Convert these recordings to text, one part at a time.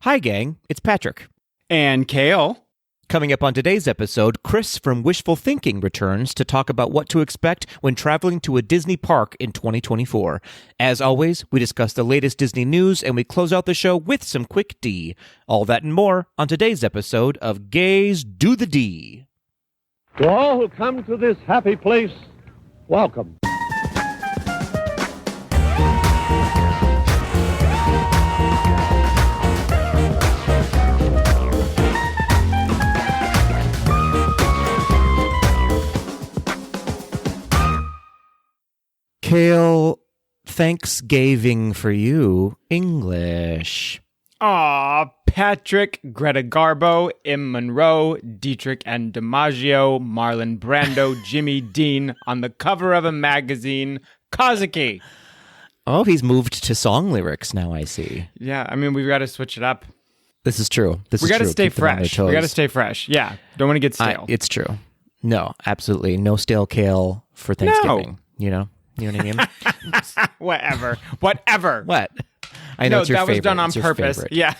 Hi, gang. It's Patrick. And Kale. Coming up on today's episode, Chris from Wishful Thinking returns to talk about what to expect when traveling to a Disney park in 2024. As always, we discuss the latest Disney news, and we close out the show with some quick D. All that and more on today's episode of Gays Do the D. To all who come to this happy place, welcome. Kale, Thanksgiving for you, English. Aw, Patrick, Greta Garbo, Im Monroe, Dietrich and DiMaggio, Marlon Brando, Jimmy Dean on the cover of a magazine. Kazuki. Oh, he's moved to song lyrics now, I see. Yeah, I mean, we've got to switch it up. This is true. We got to stay fresh. We got to stay fresh. Yeah, don't want to get stale. It's true. No, absolutely. No stale kale for Thanksgiving. No. You know what I mean? Whatever. What? I know it's your that favorite. was done on It's your purpose. favorite. Yeah.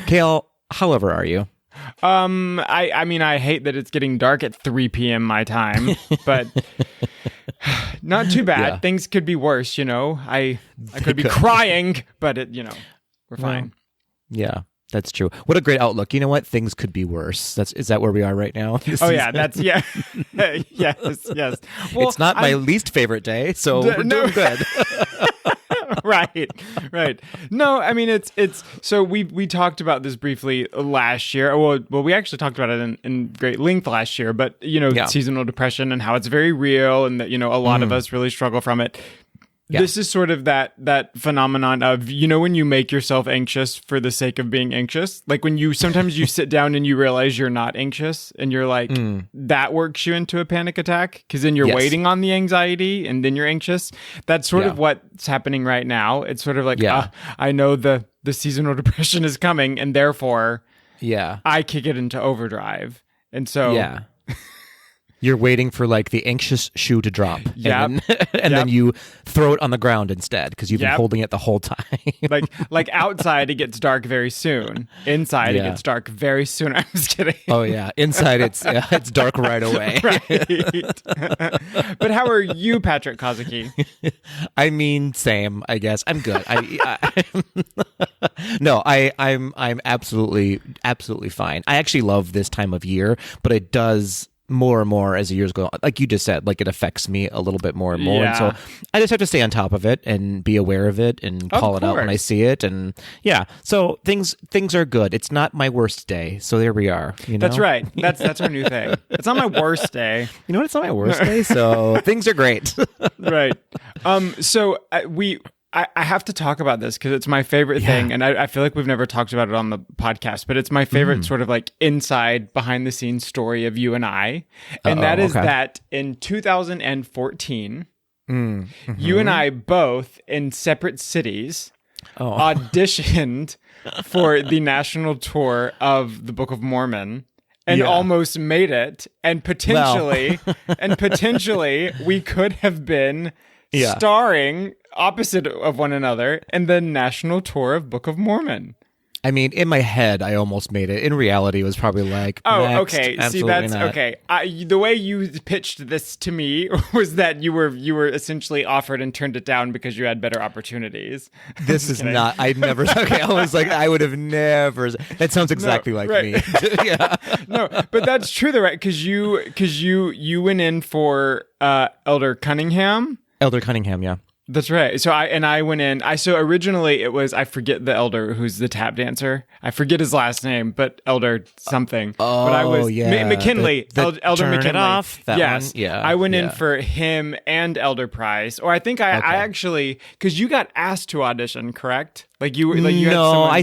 Kale, however are you? I mean, I hate that it's getting dark at 3 p.m. my time, but not too bad. Yeah. Things could be worse, you know. I could be crying, but we're fine. Yeah, that's true. What a great outlook. You know what? Things could be worse. Is that where we are right now? Yeah. Yes. Well, it's not my least favorite day, so we're doing good. Right. No, I mean it's so we talked about this briefly last year. Well, we actually talked about it in great length last year, but seasonal depression and how it's very real and that a lot of us really struggle from it. Yeah. This is sort of that phenomenon of, when you make yourself anxious for the sake of being anxious, like when sometimes you sit down and you realize you're not anxious and you're like, that works you into a panic attack because then you're waiting on the anxiety and then you're anxious. That's sort of what's happening right now. It's sort of like, I know the seasonal depression is coming and therefore I kick it into overdrive. And so you're waiting for like the anxious shoe to drop. And then you throw it on the ground instead because you've been holding it the whole time. like outside it gets dark very soon. Inside it gets dark very soon. I'm just kidding. Oh yeah. Inside it's dark right away. Right. But how are you, Patrick Kazuki? I mean, same, I guess. I'm good. I'm absolutely fine. I actually love this time of year, but it does more and more as the years go on. Like you just said, like it affects me a little bit more and more. And so I just have to stay on top of it and be aware of it and call it out when I see it. And so things are good. It's not my worst day. So there we are. That's right. That's our new thing. It's not my worst day. You know what? It's not my worst day. So things are great. Right. So I have to talk about this because it's my favorite thing. And I feel like we've never talked about it on the podcast, but it's my favorite sort of like inside behind the scenes story of you and I. And that is that in 2014, you and I both in separate cities auditioned for the national tour of the Book of Mormon. And almost made it. And potentially we could have been starring opposite of one another in the national tour of Book of Mormon. I mean, in my head, I almost made it. In reality, it was probably like, next. Okay. Absolutely See, that's not. okay. The way you pitched this to me was that you were essentially offered and turned it down because you had better opportunities. This is not. I never. Okay, I was like, I would have never. That sounds exactly like me. Yeah. No, but that's true, though, right? Because you went in for Elder Cunningham. Elder Cunningham, yeah. That's right. So I went in. So originally it was, I forget the elder who's the tap dancer. I forget his last name, but Elder something. But I was McKinley. Elder McKinley. It off, that yes. One? Yeah. I went in for him and Elder Price. Or I think I actually, because you got asked to audition, correct? Like you had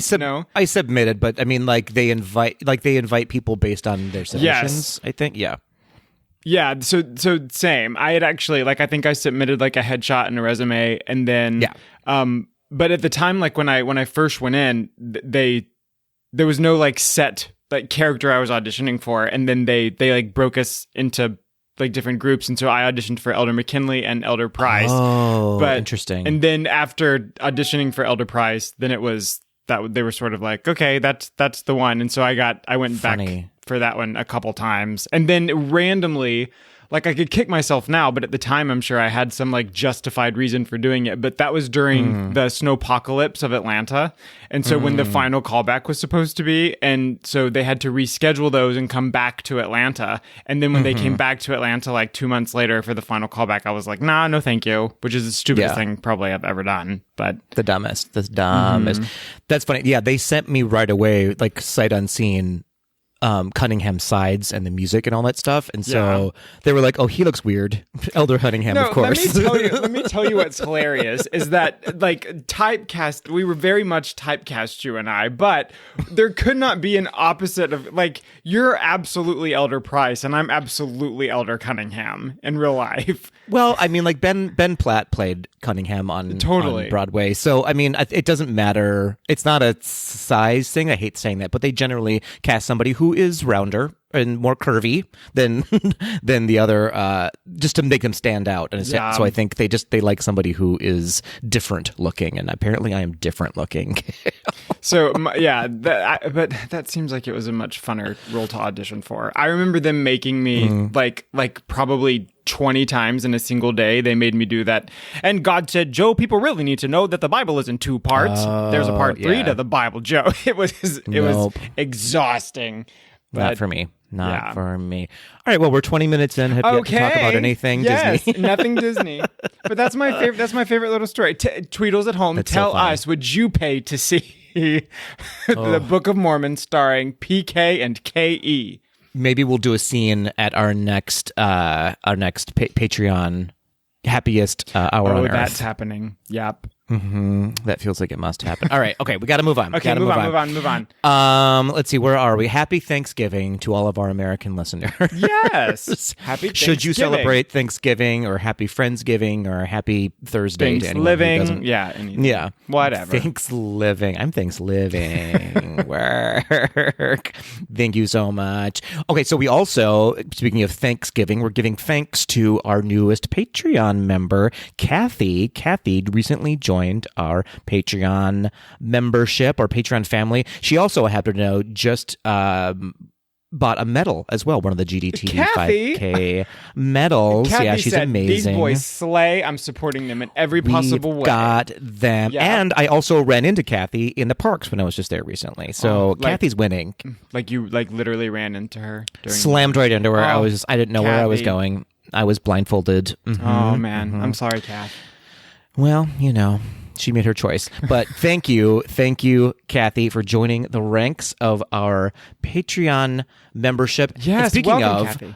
someone, I submitted, but I mean, like they invite people based on their submissions. Yes. I think, yeah. Yeah, so same. I had actually, I think I submitted a headshot and a resume, and then but at the time, when I first went in, there was no set character I was auditioning for, and then they broke us into like different groups, and so I auditioned for Elder McKinley and Elder Price. Oh, interesting. And then after auditioning for Elder Price, then it was that they were sort of like, okay, that's the one. And so I went back for that one a couple times, and then randomly, like I could kick myself now, but at the time I'm sure I had some like justified reason for doing it. But that was during the snowpocalypse of Atlanta. And so when the final callback was supposed to be, and so they had to reschedule those and come back to Atlanta. And then when they came back to Atlanta like 2 months later for the final callback, I was like, nah, no thank you, which is the stupidest thing probably I've ever done. But the dumbest. That's funny. Yeah, they sent me right away, like sight unseen, Cunningham's sides and the music and all that stuff, and so they were like, "Oh, he looks weird." Elder Cunningham, of course. Let me tell you what's hilarious is that like typecast. We were very much typecast, you and I, but there could not be an opposite of like you're absolutely Elder Price and I'm absolutely Elder Cunningham in real life. Well, I mean, like Ben Platt played Cunningham on Broadway, so I mean, it doesn't matter. It's not a size thing. I hate saying that, but they generally cast somebody who is rounder and more curvy than the other, just to make them stand out. And so I think they like somebody who is different looking, and apparently I am different looking. So but that seems like it was a much funner role to audition for. I remember them making me like probably 20 times in a single day. They made me do that. And God said, Joe, people really need to know that the Bible is in 2 parts. There's a part 3 to the Bible, Joe. It was exhausting. Not for me. Not for me. All right. Well, we're 20 minutes in. Have you yet to talk about anything Disney? Nothing Disney. But that's my favorite. That's my favorite little story. Tweedles at home. Tell us, would you pay to see the Book of Mormon starring PK and KE? Maybe we'll do a scene at our next Patreon happiest hour on Earth. That's happening. Yep. That feels like it must happen. All right. Okay. We got to move on. Okay. Move on. Let's see. Where are we? Happy Thanksgiving to all of our American listeners. Yes. Happy Thanksgiving. Should you celebrate Thanksgiving or Happy Friendsgiving or Happy Thursday to anyone who doesn't? Yeah. Whatever. Thanks-living. I'm Thanks-living. Work. Thank you so much. Okay. So we also, speaking of Thanksgiving, we're giving thanks to our newest Patreon member, Kathy. Kathy recently joined our Patreon membership, our Patreon family. She also, I happen to know, just bought a medal as well, one of the GDTD 5K medals. Kathy she's said, amazing. These boys slay. I'm supporting them in every possible way. Got them. Yep. And I also ran into Kathy in the parks when I was just there recently. So Kathy's winning. Like you literally ran into her? Slammed right into her. I didn't know where I was going. I was blindfolded. Oh, man. I'm sorry, Kath. Well, she made her choice. But thank you, Kathy, for joining the ranks of our Patreon membership. Yes, and speaking welcome, of, Kathy.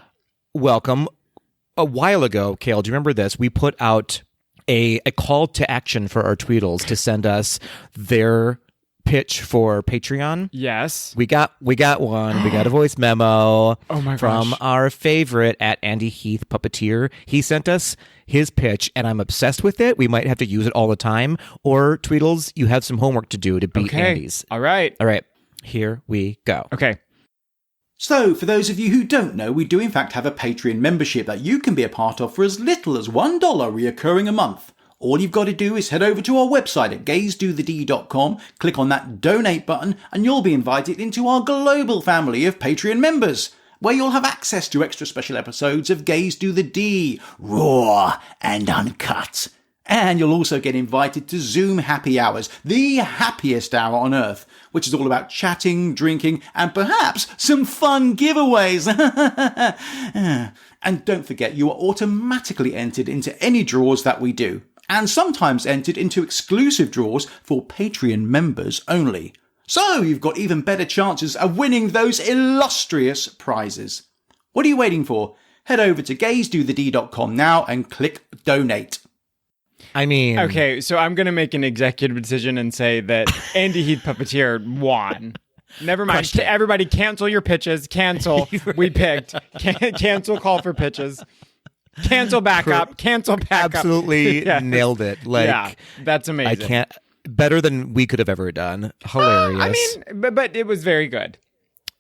Welcome. A while ago, Kale, do you remember this? We put out a call to action for our Tweedles to send us their pitch for Patreon. Yes. We got one. We got a voice memo from our favorite at Andy Heath Puppeteer. He sent us his pitch, and I'm obsessed with it. We might have to use it all the time. Or, Tweedles, you have some homework to do to beat Andy's. All right. Here we go. Okay. So, for those of you who don't know, we do in fact have a Patreon membership that you can be a part of for as little as $1 reoccurring a month. All you've got to do is head over to our website at gaysdothed.com, click on that donate button, and you'll be invited into our global family of Patreon members, where you'll have access to extra special episodes of Gays Do the D, raw and uncut. And you'll also get invited to Zoom Happy Hours, the happiest hour on earth, which is all about chatting, drinking, and perhaps some fun giveaways. And don't forget, you are automatically entered into any draws that we do, and sometimes entered into exclusive draws for Patreon members only. So you've got even better chances of winning those illustrious prizes. What are you waiting for? Head over to gaysdothed.com now and click donate. Okay, so I'm going to make an executive decision and say that Andy Heath Puppeteer won. Never mind. Everybody cancel your pitches. Cancel. We picked. Cancel call for pitches. Cancel backup. Cancel backup. Absolutely nailed it. That's amazing. Better than we could have ever done. Hilarious. But it was very good.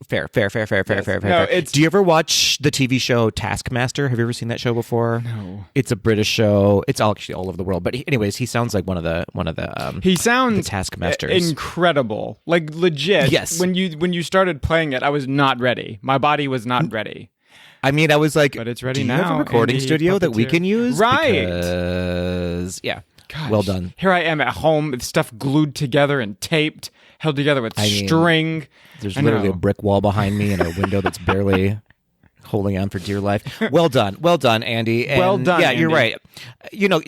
Fair. No, Do you ever watch the TV show Taskmaster? Have you ever seen that show before? No. It's a British show. It's actually all over the world. But anyways, he sounds like one of the he sounds the Taskmasters. Incredible, like legit. Yes. When you started playing it, I was not ready. My body was not ready. I mean, I was like, but it's ready do now. You have a recording Andy studio that we Puppeteer. can use? Right. Because, yeah. Gosh, well done. Here I am at home with stuff glued together and taped, held together with string. There's literally a brick wall behind me and a window that's barely holding on for dear life. Well done, Andy. And well done. Yeah, Andy. you're right.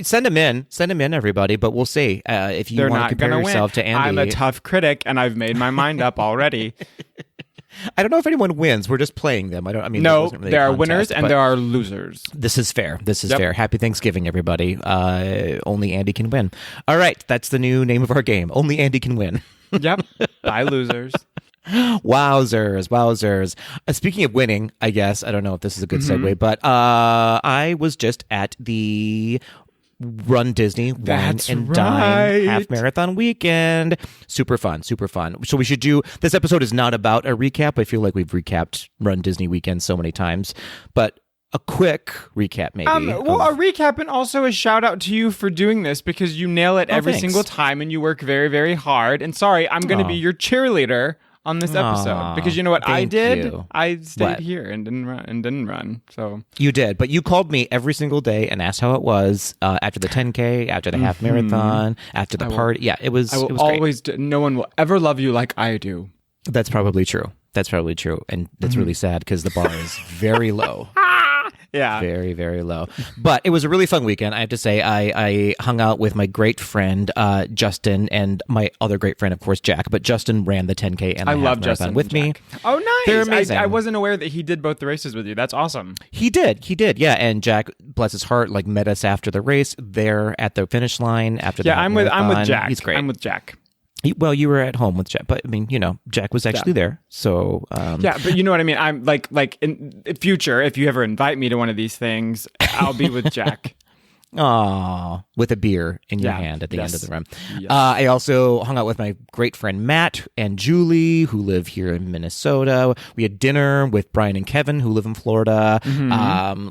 Send them in, everybody. But we'll see if you want to compare yourself to Andy. I'm a tough critic, and I've made my mind up already. I don't know if anyone wins. We're just playing them. No, really there are winners and there are losers. This is fair. Fair. Happy Thanksgiving, everybody. Only Andy can win. All right, that's the new name of our game. Only Andy can win. Yep. Bye, losers. Wowzers. Speaking of winning, I guess, I don't know if this is a good segue, but I was just at the Run Disney Wine and Dine half marathon weekend. Super fun. So we should do, this episode is not about a recap. I feel like we've recapped Run Disney weekend so many times, but a quick recap maybe. A recap and also a shout out to you for doing this because you nail it every single time and you work very, very hard. And sorry, I'm going to be your cheerleader on this episode because you know what I did? You. I stayed here and didn't run. So you did, but you called me every single day and asked how it was after the 10K, after the half marathon, after the party. Yeah, it was. I will it was always. great. No one will ever love you like I do. That's probably true. And that's really sad because the bar is very low. Yeah. Very, very low. But it was a really fun weekend. I have to say, I hung out with my great friend, Justin, and my other great friend, of course, Jack. But Justin ran the 10K and I the love half Justin marathon with me. Oh, nice. They're amazing. I wasn't aware that he did both the races with you. That's awesome. He did. Yeah. And Jack, bless his heart, met us after the race there at the finish line after the half marathon. I'm with Jack. He's great. I'm with Jack. Well, you were at home with Jack, but I mean, Jack was actually there. So yeah, but you know what I mean. I'm like in future, if you ever invite me to one of these things, I'll be with Jack. Aw, with a beer in your hand at the end of the run. Yes. I also hung out with my great friend Matt and Julie, who live here in Minnesota. We had dinner with Brian and Kevin, who live in Florida.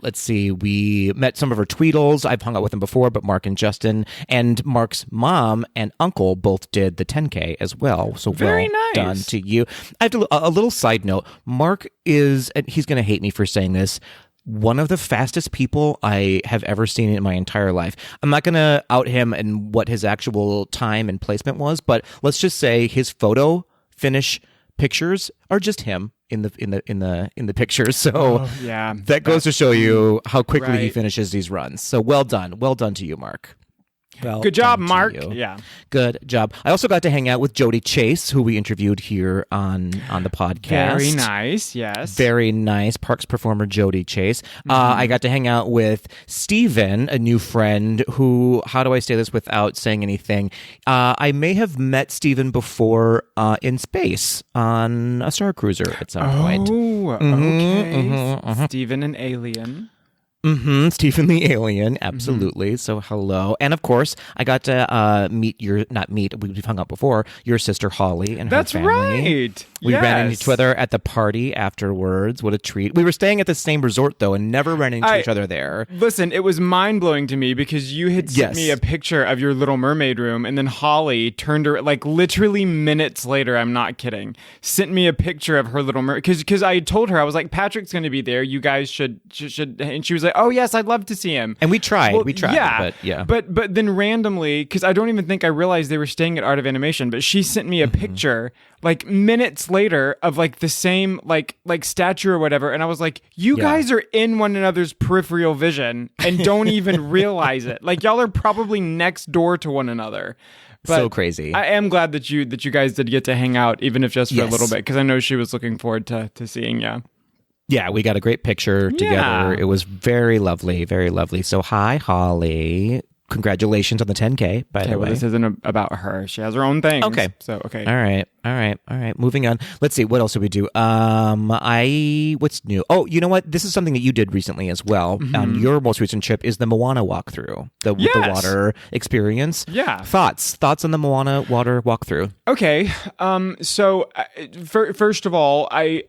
Let's see, we met some of our Tweedles. I've hung out with them before, but Mark and Justin and Mark's mom and uncle both did the 10K as well. So very nice. Done to you. I have to, a little side note. Mark is, and he's going to hate me for saying this, one of the fastest people I have ever seen in my entire life. I'm not going to out him and what his actual time and placement was, but let's just say his photo finish pictures are just him in the pictures. So that goes to show you how quickly he finishes these runs. So well done to you, Mark. Well, good job, Mark. Yeah. Good job. I also got to hang out with Jody Chase, who we interviewed here on the podcast. Very nice, yes. Very nice. Parks performer Jody Chase. I got to hang out with Steven, a new friend who, how do I say this without saying anything? I may have met Steven before in space on a Star Cruiser at some point. Oh, okay. Steven, an alien. Stephen the Alien, absolutely. So hello. And of course, I got to we've hung out before, your sister Holly and her family. That's right. We ran into each other at the party afterwards. What a treat. We were staying at the same resort, though, and never ran into each other there. Listen, it was mind-blowing to me because you had sent me a picture of your Little Mermaid room, and then Holly turned her, literally minutes later, I'm not kidding, sent me a picture of her Little Mermaid. Because I told her, I was like, Patrick's going to be there. You guys should. And she was like, oh, yes, I'd love to see him. And we tried. Yeah. But then randomly, because I don't even think I realized they were staying at Art of Animation, but she sent me a picture minutes later of the same stature or whatever, and I was like, you guys are in one another's peripheral vision and don't even realize it. Y'all are probably next door to one another. But so crazy. I am glad that you guys did get to hang out, even if just for a little bit, because I know she was looking forward to seeing you. Yeah, we got a great picture together. It was very lovely, very lovely. So hi, Holly. congratulations on the 10K, by the way. Well, this isn't about her. She has her own thing. Okay. So, okay. All right. Moving on. Let's see. What else did we do? What's new? Oh, you know what? This is something that you did recently as well. On your most recent trip is the Moana walkthrough, the water experience. Yeah. Thoughts on the Moana water walkthrough? Okay. So, first of all, I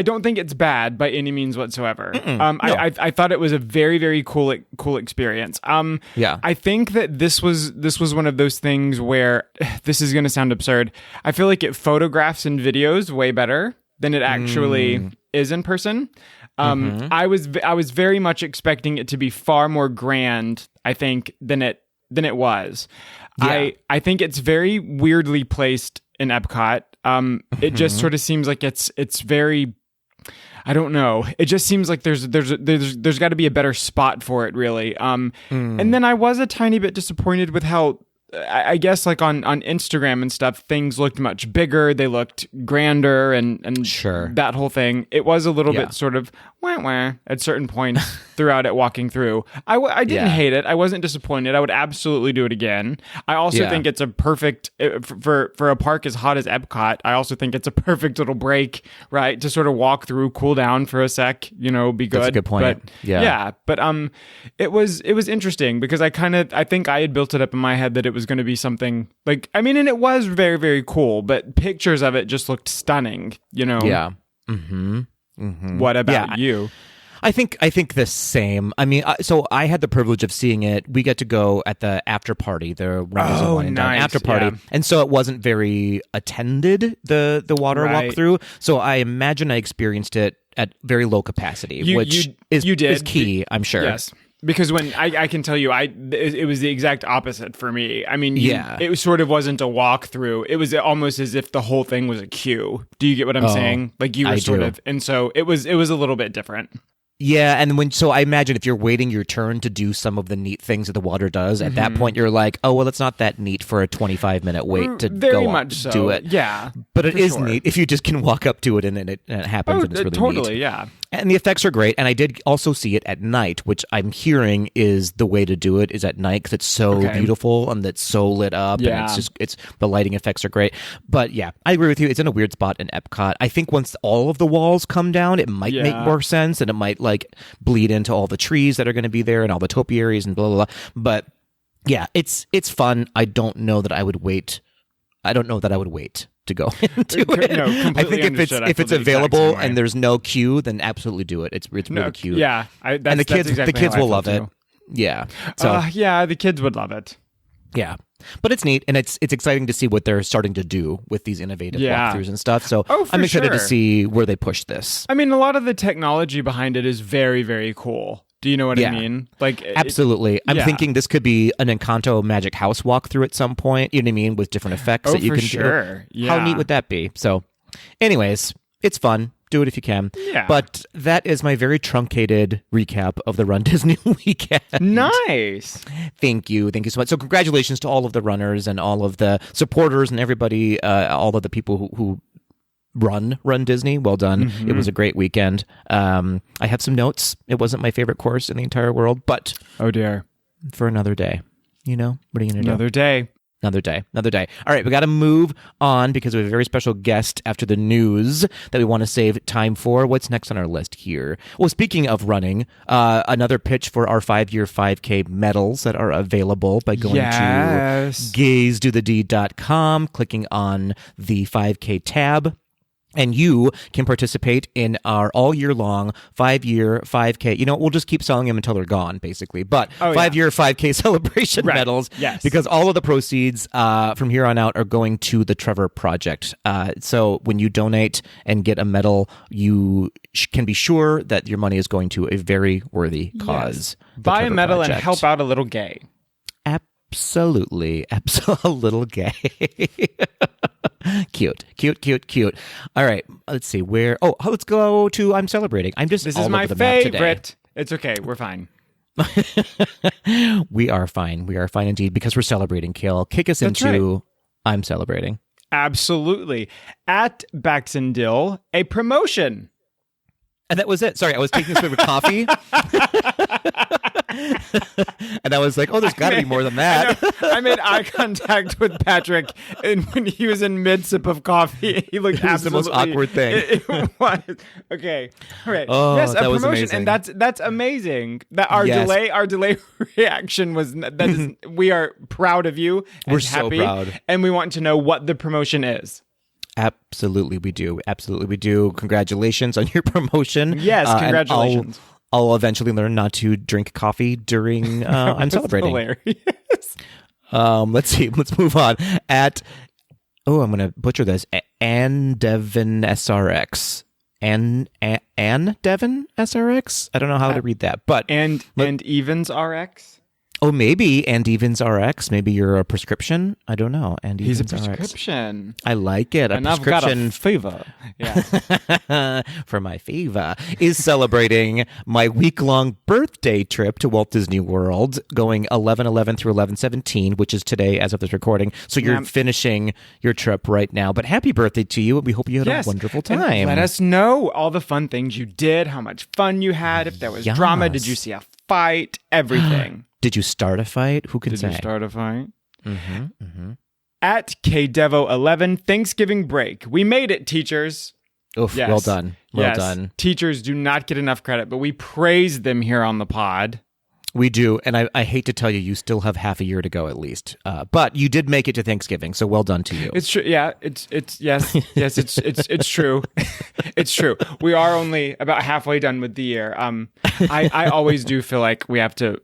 don't think it's bad by any means whatsoever. No. I thought it was a very, very cool experience. I think that this was one of those things where this is going to sound absurd. I feel like it photographs and videos way better than it actually is in person. I was very much expecting it to be far more grand, I think, than it was. Yeah. I think it's very weirdly placed in Epcot. It just sort of seems like it's very, I don't know. It just seems like there's got to be a better spot for it, really. And then I was a tiny bit disappointed with how, I guess, like on Instagram and stuff, things looked much bigger. They looked grander and Sure. that whole thing. It was a little bit sort of wah at certain points throughout it walking through. I didn't hate it. I wasn't disappointed. I would absolutely do it again. I also think it's a perfect, for a park as hot as Epcot, I also think it's a perfect little break, right? To sort of walk through, cool down for a sec, be good. That's a good point. But it was interesting because I think I had built it up in my head that it was going to be something like, and it was very, very cool, but pictures of it just looked stunning, Yeah. What about you? I think the same. I mean, so I had the privilege of seeing it. We got to go at the after party, the One and Done after party, and so it wasn't very attended, the water walkthrough. So I imagine I experienced it at very low capacity, which is key, I'm sure. Yes. Because when I can tell you, it was the exact opposite for me. I mean, it sort of wasn't a walkthrough. It was almost as if the whole thing was a queue. Do you get what I'm saying? Like you were sort of, and so it was a little bit different. Yeah, and so I imagine if you're waiting your turn to do some of the neat things that the water does, at that point you're like, oh, well, it's not that neat for a 25-minute wait to very go much so. Do it. Yeah, but it is neat if you just can walk up to it and it happens and it's really totally, neat. Yeah. And the effects are great, and I did also see it at night, which I'm hearing is the way to do it, is at night because it's so beautiful and it's so lit up, and it's the lighting effects are great. But yeah, I agree with you. It's in a weird spot in Epcot. I think once all of the walls come down, it might make more sense, and it might like bleed into all the trees that are going to be there and all the topiaries and blah blah blah. But yeah, it's fun. I don't know that I would wait to go into it. No, I think if it's available and there's no queue, then absolutely do it. It's really cute. Yeah, and the kids will love it. Yeah. So the kids would love it. Yeah. But it's neat, and it's exciting to see what they're starting to do with these innovative walkthroughs and stuff. So I'm excited to see where they push this. I mean, a lot of the technology behind it is very, very cool. Do you know what I mean? Like, absolutely. I'm thinking this could be an Encanto Magic House walkthrough at some point. You know what I mean? With different effects that you can do. Yeah. How neat would that be? So, anyways, it's fun. Do it if you can. Yeah. But that is my very truncated recap of the Run Disney weekend. Nice. Thank you so much. So congratulations to all of the runners and all of the supporters and everybody, all of the people who run Disney. Well done. It was a great weekend. I have some notes. It wasn't my favorite course in the entire world, but oh dear, for another day. What are you gonna do? Another day. All right, we got to move on because we have a very special guest after the news that we want to save time for. What's next on our list here? Well, speaking of running, another pitch for our 5-year 5K medals that are available by going to GazeDoTheD.com, clicking on the 5K tab. And you can participate in our all year long 5-year 5K. We'll just keep selling them until they're gone, basically. But 5-year 5K celebration medals. Yes. Because all of the proceeds from here on out are going to the Trevor Project. So when you donate and get a medal, you can be sure that your money is going to a very worthy cause. Buy a medal and help out a little gay. Absolutely. A little gay. Cute. All right, let's see where. Oh, let's go to I'm Celebrating. This is my favorite. It's okay. We're fine. We are fine indeed because we're celebrating. Kale, kick us into I'm Celebrating. Absolutely. At Baxendale, a promotion. And that was it. Sorry, I was taking a sip of coffee. And I was like, oh, there's got to be more than that. I made eye contact with Patrick, and when he was in mid-sip of coffee, he looked absolutely... the most awkward thing. It was. Okay. All right. Oh, yes, a that was promotion, amazing. and that's amazing. That our delay reaction was... we are proud of you. And We're happy, so proud. And we want to know what the promotion is. Absolutely, we do. Absolutely, we do. Congratulations on your promotion. Yes, congratulations. I'll eventually learn not to drink coffee during I'm celebrating. Hilarious. Let's see. Let's move on. I'm going to butcher this. Ann Devon SRX. Ann Devon SRX? I don't know how to read that, but and Evans RX. Oh, maybe and Evans RX. Maybe you're a prescription. I don't know. And he's a Evans prescription. RX. I like it. And prescription I've got a fever. Yeah. For my fever is celebrating my week-long birthday trip to Walt Disney World, going 11/11 through 11/17, which is today as of this recording. So you're finishing your trip right now. But happy birthday to you. We hope you had a wonderful time. And let us know all the fun things you did, how much fun you had, if there was drama, did you see a fight, everything. Did you start a fight? Who can say? Did you start a fight? Mm-hmm, mm-hmm. At KDevo11, Thanksgiving break. We made it, teachers. Oof, yes. Well done. Well done. Teachers do not get enough credit, but we praise them here on the pod. We do, and I hate to tell you, you still have half a year to go at least. But you did make it to Thanksgiving, so well done to you. It's true. Yeah, it's it's true. It's true. We are only about halfway done with the year. I always do feel like we have to,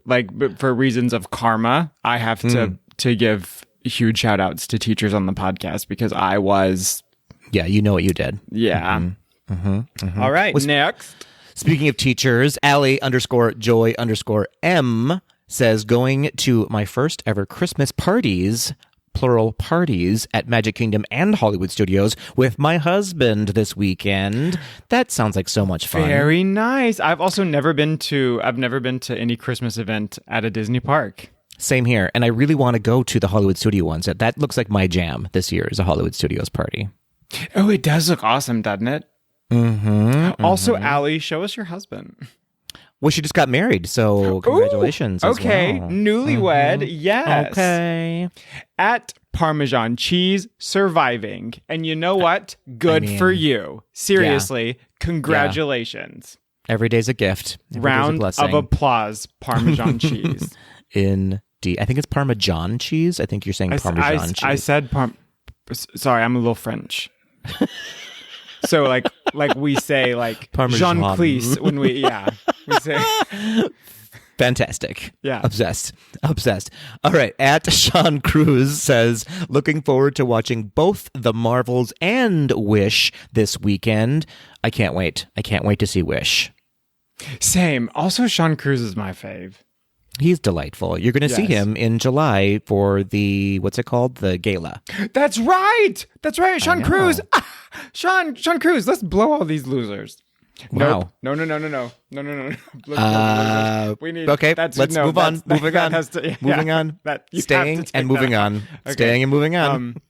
for reasons of karma, I have to give huge shout outs to teachers on the podcast because I was. Yeah, you know what you did. Yeah. Mm-hmm. Mm-hmm. Mm-hmm. All right. Next. Speaking of teachers, Allie_Joy_M says, going to my first ever Christmas parties, plural parties, at Magic Kingdom and Hollywood Studios with my husband this weekend. That sounds like so much fun. Very nice. I've never been to any Christmas event at a Disney park. Same here. And I really want to go to the Hollywood Studio ones. That looks like my jam this year is a Hollywood Studios party. Oh, it does look awesome, doesn't it? Mm-hmm, also, Allie, show us your husband. Well, she just got married, so congratulations. Okay, well. Newlywed, yes. Okay. At Parmesan Cheese, surviving. And you know what? Good for you. Seriously, congratulations. Every day's a gift. Round of applause, Parmesan cheese. Indeed. I think it's Parmesan cheese. I think you're saying Parmesan cheese. I said sorry, I'm a little French. So like we say Parmesan. Jean-Clise when we say fantastic. Yeah. Obsessed. All right. At Sean Cruz says, looking forward to watching both The Marvels and Wish this weekend. I can't wait to see Wish. Same. Also, Sean Cruz is my fave. He's delightful. You're going to see him in July for the, what's it called? The gala. That's right. Sean Cruz. Sean Cruz. Let's blow all these losers. Wow. Nope. No. We need. Okay. Let's move on. Moving on. Moving on. Staying and moving on. Okay. Staying and moving on.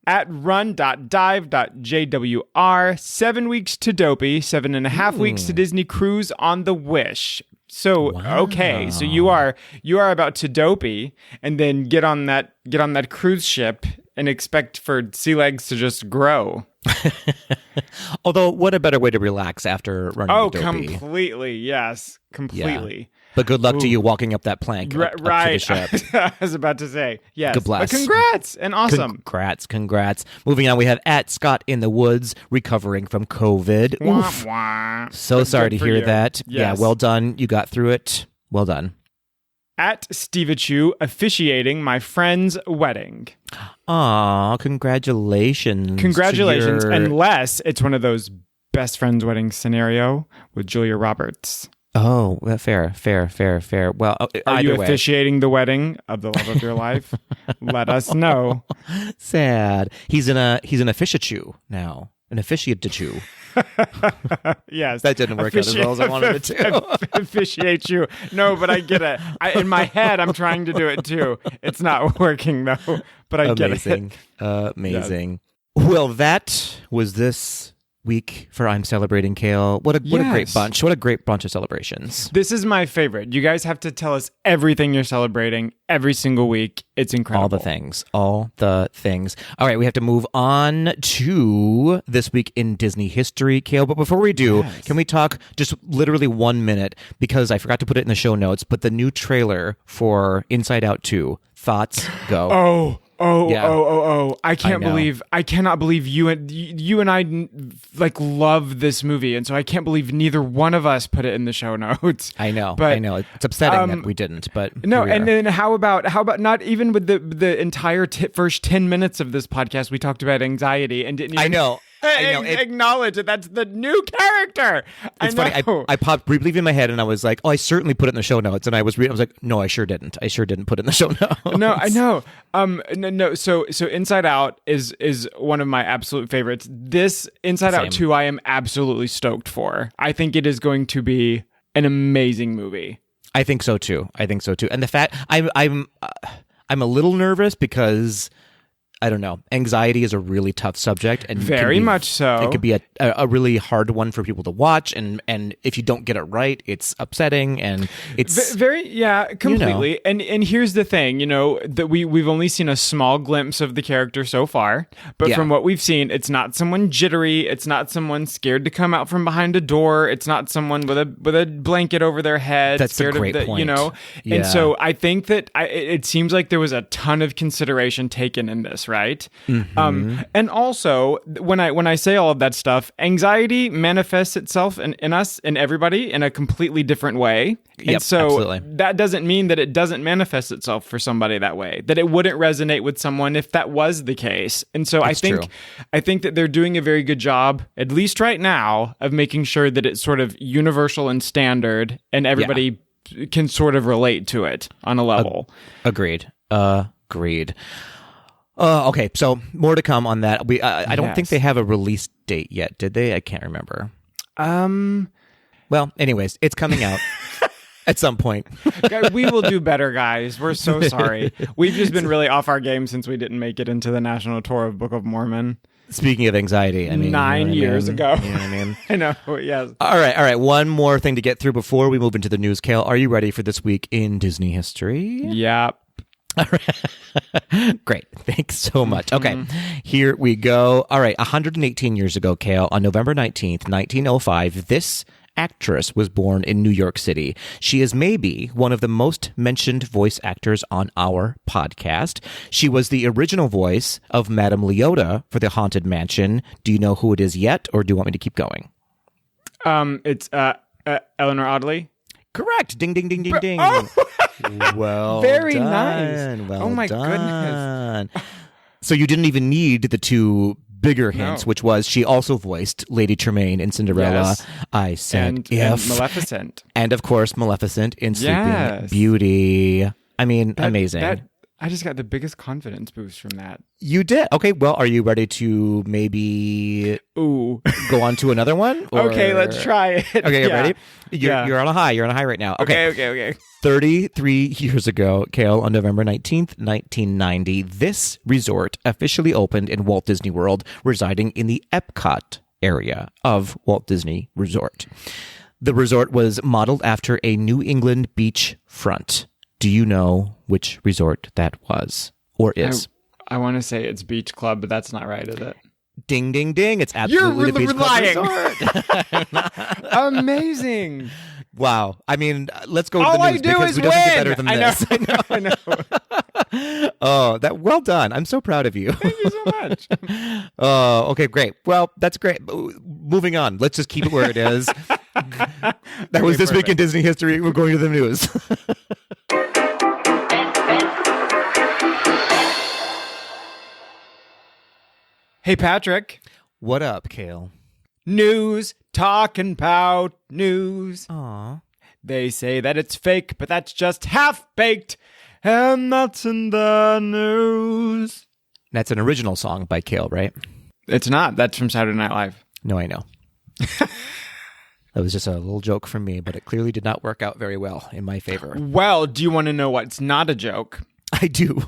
At run.dive.jwr, 7 weeks to Dopey, 7.5 weeks to Disney Cruise on the Wish. So okay, so you are about to Dopey and then get on that cruise ship and expect for sea legs to just grow. Although, what a better way to relax after running Dopey. Completely, yes, completely. Yeah. But good luck to you walking up that plank up to the ship. I was about to say, yes. Good bless. But congrats and awesome. Congrats. Moving on, we have at Scott in the Woods recovering from COVID. Oof. So sorry to hear that. Yes. Yeah, well done. You got through it. Well done. At Stevachu, officiating my friend's wedding. Aw, congratulations. Unless it's one of those best friends wedding scenario with Julia Roberts. Oh, fair. Well, are you officiating the wedding of the love of your life? Let us know. Sad. He's an officiachu now. An officiatachu. Yes. That didn't work out as well as I wanted it to. Officiate you. No, but I get it. In my head, I'm trying to do it too. It's not working though, but I get it. Amazing. Yes. Well, that was this week for I'm Celebrating, Kale. What a great bunch. What a great bunch of celebrations. This is my favorite. You guys have to tell us everything you're celebrating every single week. It's incredible. All the things. All right, we have to move on to this week in Disney history, Kale. But before we do, can we talk just literally 1 minute, because I forgot to put it in the show notes, but the new trailer for Inside Out 2. Thoughts? Go. I cannot believe you and I like love this movie, and so I can't believe neither one of us put it in the show notes. I know. It's upsetting that we didn't, but no. And then how about not even with the entire first 10 minutes of this podcast we talked about anxiety and didn't even acknowledge that that's the new character. It's funny. I popped briefly in my head and I was like, "Oh, I certainly put it in the show notes." And I was like, "No, I sure didn't. I sure didn't put it in the show notes." No, I know. No. So Inside Out is one of my absolute favorites. This Inside Out 2, I am absolutely stoked for. I think it is going to be an amazing movie. I think so too. And the fact I'm a little nervous because, I don't know, anxiety is a really tough subject, and very much so. It could be a really hard one for people to watch, and if you don't get it right, it's upsetting, and it's completely. You know. And here's the thing, that we've only seen a small glimpse of the character so far, but from what we've seen, it's not someone jittery, it's not someone scared to come out from behind a door, it's not someone with a blanket over their head. That's scared a great of point. And so I think that it seems like there was a ton of consideration taken in this. Right. Mm-hmm. And also, when I say all of that stuff, anxiety manifests itself in us, in everybody, in a completely different way. And so absolutely. That doesn't mean that it doesn't manifest itself for somebody that way, that it wouldn't resonate with someone if that was the case. And so I think that they're doing a very good job, at least right now, of making sure that it's sort of universal and standard, and everybody can sort of relate to it on a level. Agreed. Okay, so more to come on that. I don't think they have a release date yet, did they? I can't remember. Well, anyways, it's coming out at some point. We will do better, guys. We're so sorry. We've just been really off our game since we didn't make it into the national tour of Book of Mormon. Speaking of anxiety, I mean, 9 years ago. You know what I mean? I know, yes. All right. One more thing to get through before we move into the news, Kale. Are you ready for this week in Disney history? Yep. All right. Great. Thanks so much. Okay, here we go. All right, 118 years ago, Kale, on November 19th, 1905, this actress was born in New York City. She is maybe one of the most mentioned voice actors on our podcast. She was the original voice of Madame Leota for the Haunted Mansion. Do you know who it is yet, or do you want me to keep going? It's Eleanor Audley. Correct. Ding, ding, ding, ding, ding. Oh! Well very done. nice. Well oh my done. goodness. So you didn't even need the two bigger hints, which was she also voiced Lady Tremaine in Cinderella. Yes. I said and Maleficent. And of course Maleficent in Sleeping Beauty. I mean, amazing. I just got the biggest confidence boost from that. You did? Okay, well, are you ready to maybe go on to another one? Or... Okay, let's try it. Okay, you ready? You're on a high. You're on a high right now. Okay. 33 years ago, Kale, on November 19th, 1990, this resort officially opened in Walt Disney World, residing in the Epcot area of Walt Disney Resort. The resort was modeled after a New England beach front. Do you know which resort that was or is? I want to say it's Beach Club, but that's not right, is it? Ding, ding, ding. It's absolutely the Beach Club Resort. Amazing. Wow. I mean, let's go to All the news I do because is we don't get win. better than this. I know. Oh, well done. I'm so proud of you. Thank you so much. Oh, okay, great. Well, that's great. Moving on. Let's just keep it where it is. That was this week in Disney history. We're going to the news. Hey, Patrick. What up, Kale? News. Talking about news. Aw. They say that it's fake, but that's just half-baked. And that's in the news. That's an original song by Kale, right? It's not. That's from Saturday Night Live. No, I know. That was just a little joke from me, but it clearly did not work out very well in my favor. Well, do you want to know what's not a joke? I do.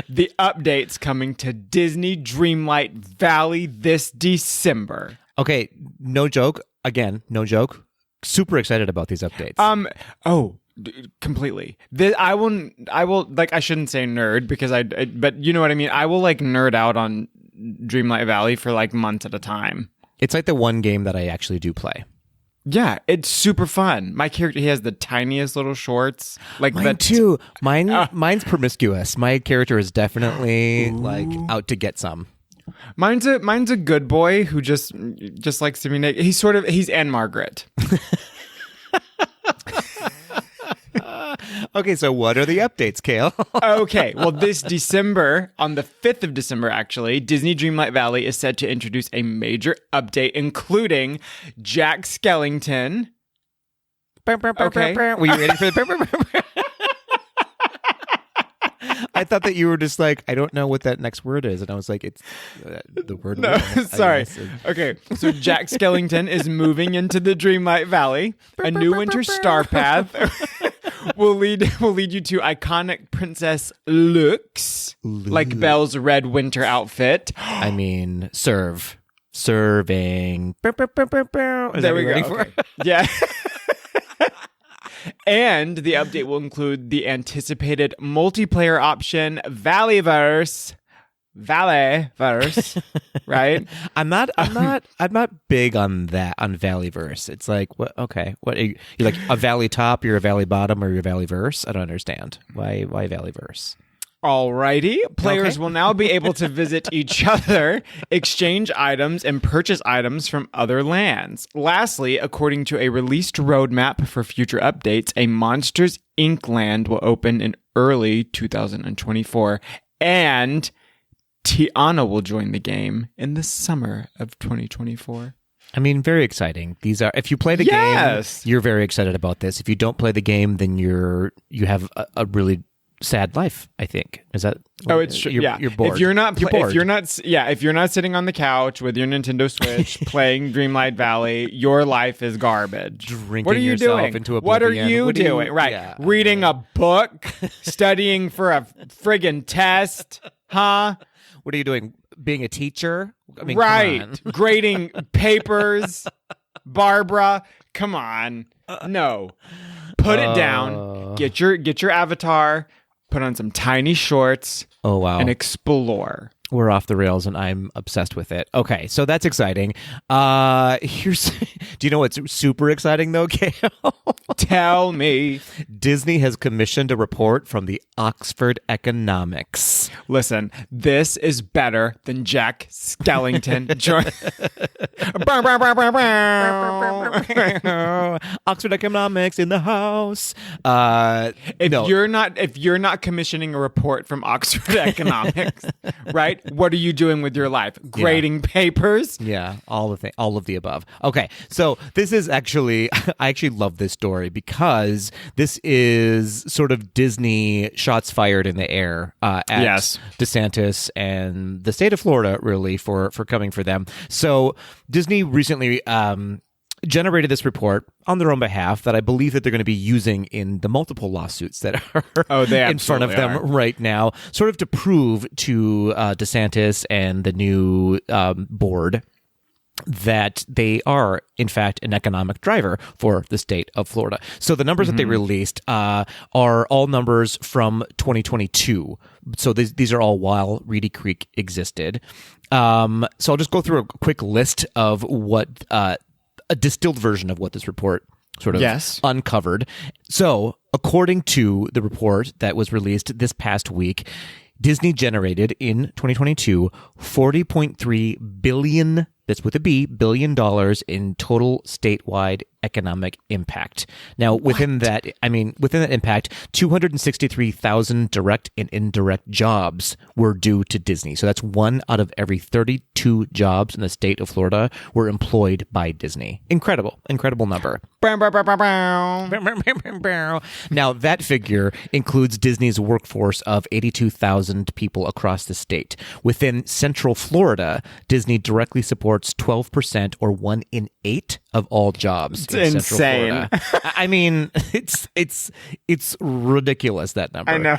The update's coming to Disney Dreamlight Valley this December. Okay, no joke. Again, no joke. Super excited about these updates. Completely. I will like, I shouldn't say nerd because but you know what I mean? I will like nerd out on Dreamlight Valley for like months at a time. It's like the one game that I actually do play. Yeah, it's super fun. My character, he has the tiniest little shorts. Like Mine too. Mine's promiscuous. My character is definitely like out to get some. Mine's a good boy who just likes to be naked. He's Anne Margaret. Okay, so what are the updates, Kale? Okay, well, this December, on the 5th of December, actually, Disney Dreamlight Valley is set to introduce a major update, including Jack Skellington. Okay. Were you ready for the... I thought that you were just like, I don't know what that next word is. And I was like, it's the word. No, sorry. Okay, so Jack Skellington is moving into the Dreamlight Valley. A new winter star path will lead you to iconic princess looks, like Belle's red winter outfit. I mean, serving. Is there we go. Okay. Yeah. And the update will include the anticipated multiplayer option Valleyverse, right? I'm not big on that, on Valleyverse. It's like, what? Okay, what? You're like a Valley top, you're a Valley bottom, or you're a Valleyverse? I don't understand. Why Valleyverse? Alrighty, players will now be able to visit each other, exchange items, and purchase items from other lands. Lastly, according to a released roadmap for future updates, a Monsters Inc. land will open in early 2024, and Tiana will join the game in the summer of 2024. I mean, very exciting. These are, if you play the game, you're very excited about this. If you don't play the game, then you have a really sad life, I think. Is that? Oh, it's true. You're bored. If you're not sitting on the couch with your Nintendo Switch playing Dreamlight Valley, your life is garbage. Drinking what are you doing? Into oblivion. What are you doing? Right. Yeah, reading a book, studying for a friggin' test, huh? What are you doing? Being a teacher? I mean, right. Grading papers. Barbara, come on. No. Put it down. Get your avatar. Put on some tiny shorts. Oh, wow. And explore. We're off the rails, and I'm obsessed with it. Okay, so that's exciting. Do you know what's super exciting, though, Kale? Tell me. Disney has commissioned a report from the Oxford Economics. Listen, this is better than Jack Skellington. Oxford Economics in the house. If you're not commissioning a report from Oxford Economics, right? What are you doing with your life? Grading papers? Yeah, all of the above. Okay, so this is actually, I actually love this story because this is sort of Disney shots fired in the air at DeSantis and the state of Florida, really, for coming for them. So Disney recently generated this report on their own behalf that I believe that they're going to be using in the multiple lawsuits that are in front of them right now, sort of to prove to DeSantis and the new board that they are, in fact, an economic driver for the state of Florida. So the numbers that they released are all numbers from 2022. So these are all while Reedy Creek existed. So I'll just go through a quick list of what a distilled version of what this report sort of uncovered. So, according to the report that was released this past week, Disney generated in 2022 $40.3 billion, that's with a B, $1 billion in total statewide economic impact. Now, within that impact, 263,000 direct and indirect jobs were due to Disney. So that's 1 out of every 32 jobs in the state of Florida were employed by Disney. Incredible number. Now, that figure includes Disney's workforce of 82,000 people across the state. Within Central Florida, Disney directly supports supports 12% or 1 in 8 of all jobs in insane. Central Florida. I mean, it's ridiculous, that number. I know.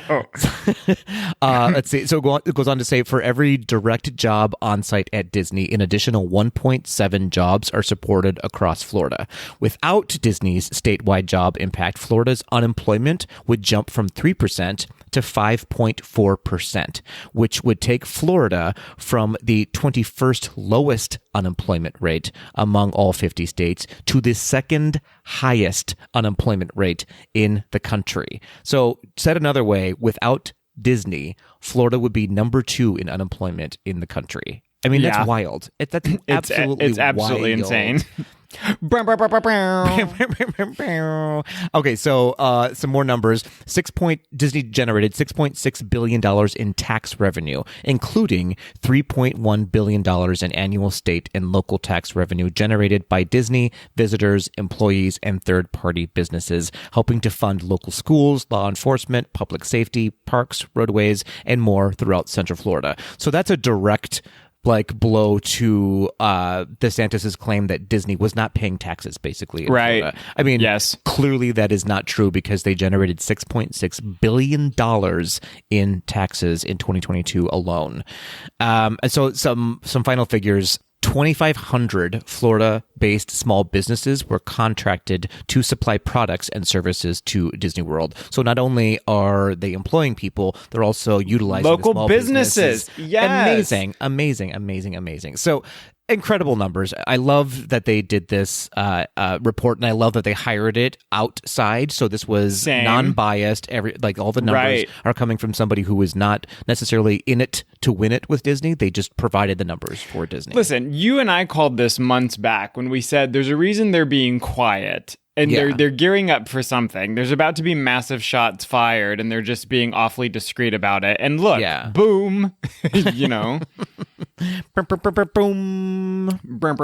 Let's see. So it goes on to say, for every direct job on site at Disney, an additional 1.7 jobs are supported across Florida. Without Disney's statewide job impact, Florida's unemployment would jump from 3% to 5.4%, which would take Florida from the 21st lowest unemployment rate among all 50 states to the second highest unemployment rate in the country. So, said another way, without Disney, Florida would be number 2 in unemployment in the country. I mean, that's wild. That's absolutely wild. Insane. Okay, so some more numbers. Disney generated $6.6 billion in tax revenue, including $3.1 billion in annual state and local tax revenue generated by Disney, visitors, employees, and third-party businesses, helping to fund local schools, law enforcement, public safety, parks, roadways, and more throughout Central Florida. So that's a direct blow to DeSantis's claim that Disney was not paying taxes, basically. In right. Florida. I mean, yes. Clearly that is not true, because they generated $6.6 billion in taxes in 2022 alone. And so some final figures. 2,500 Florida-based small businesses were contracted to supply products and services to Disney World. So not only are they employing people, they're also utilizing local the small businesses. Yes. Amazing. So incredible numbers. I love that they did this report, and I love that they hired it outside. So this was non-biased. All the numbers are coming from somebody who is not necessarily in it to win it with Disney. They just provided the numbers for Disney. Listen, you and I called this months back when we said there's a reason they're being quiet. And they're gearing up for something. There's about to be massive shots fired, and they're just being awfully discreet about it. And look, boom, you know. Boom. Was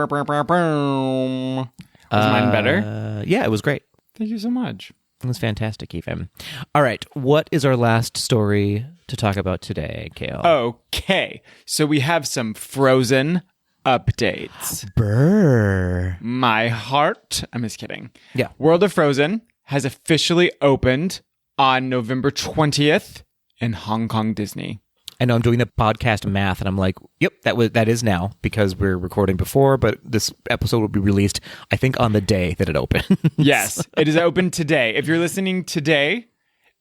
mine better? Yeah, it was great. Thank you so much. It was fantastic, Ethan. All right, what is our last story to talk about today, Kale? Okay, so we have some Frozen updates. Brr. My heart. I'm just kidding. Yeah. World of Frozen has officially opened on November 20th in Hong Kong Disney. I know I'm doing the podcast math, and I'm like, yep, that is now, because we're recording before, but this episode will be released, I think, on the day that it opens. Yes, it is open today. If you're listening today,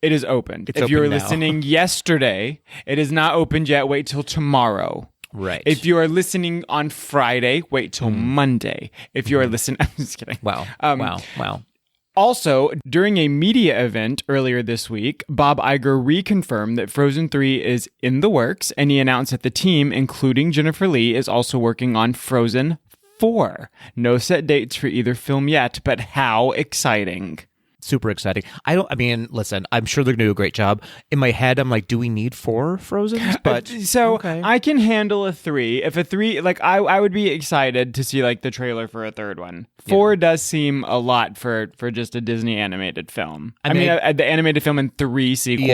it is opened. If you're listening yesterday, it is not opened yet. Wait till tomorrow. Right. If you are listening on Friday, wait till Monday. If you are listening, I'm just kidding. Wow. Wow. Also, during a media event earlier this week, Bob Iger reconfirmed that Frozen 3 is in the works, and he announced that the team, including Jennifer Lee, is also working on Frozen 4. No set dates for either film yet, but how exciting. Super exciting. Listen, I'm sure they're going to do a great job. In my head, I'm like, do we need 4 Frozens? But okay. I can handle a 3. If a 3, I would be excited to see the trailer for a third one. 4 does seem a lot for just a Disney animated film. I mean, the animated film in 3 sequels.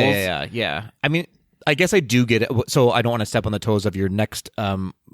Yeah. I mean, I guess I do get it. So I don't want to step on the toes of your next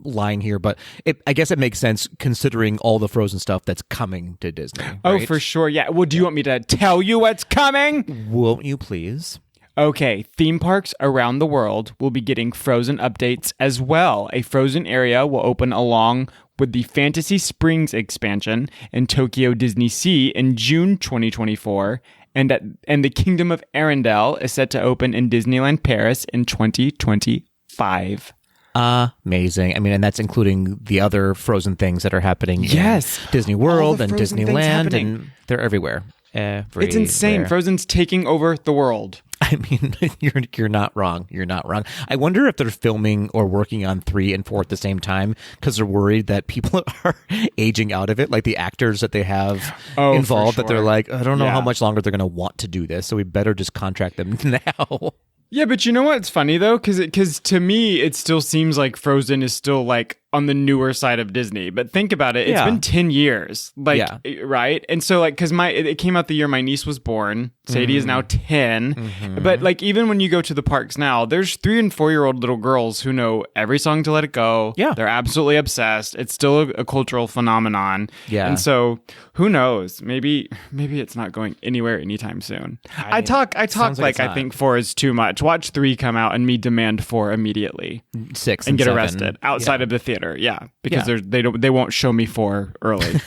line here, but I guess it makes sense considering all the Frozen stuff that's coming to Disney. Right? Oh, for sure. Yeah. Well, do you want me to tell you what's coming? Won't you please? Okay, theme parks around the world will be getting Frozen updates as well. A Frozen area will open along with the Fantasy Springs expansion in Tokyo Disney Sea in June 2024. And the Kingdom of Arendelle is set to open in Disneyland Paris in 2025. Amazing. I mean, and that's including the other Frozen things that are happening in Disney World and Disneyland, and they're everywhere. It's insane. Frozen's taking over the world. I mean, you're not wrong. You're not wrong. I wonder if they're filming or working on 3 and 4 at the same time because they're worried that people are aging out of it, like the actors that they have involved, that they're like, I don't know how much longer they're going to want to do this, so we better just contract them now. Yeah, but you know what's funny, though? Because to me, it still seems like Frozen is still, on the newer side of Disney. But think about it. It's been 10 years. Like, right? And so like, cause it came out the year my niece was born. Sadie is now 10. But like, even when you go to the parks now, there's 3 and 4-year-old little girls who know every song to Let It Go. Yeah. They're absolutely obsessed. It's still a cultural phenomenon. Yeah. And so who knows? Maybe it's not going anywhere anytime soon. I talk like I think 4 is too much. Watch 3 come out and me demand 4 immediately. 6 and get 7. Arrested outside of the theater. Yeah. Because they won't show me 4 early.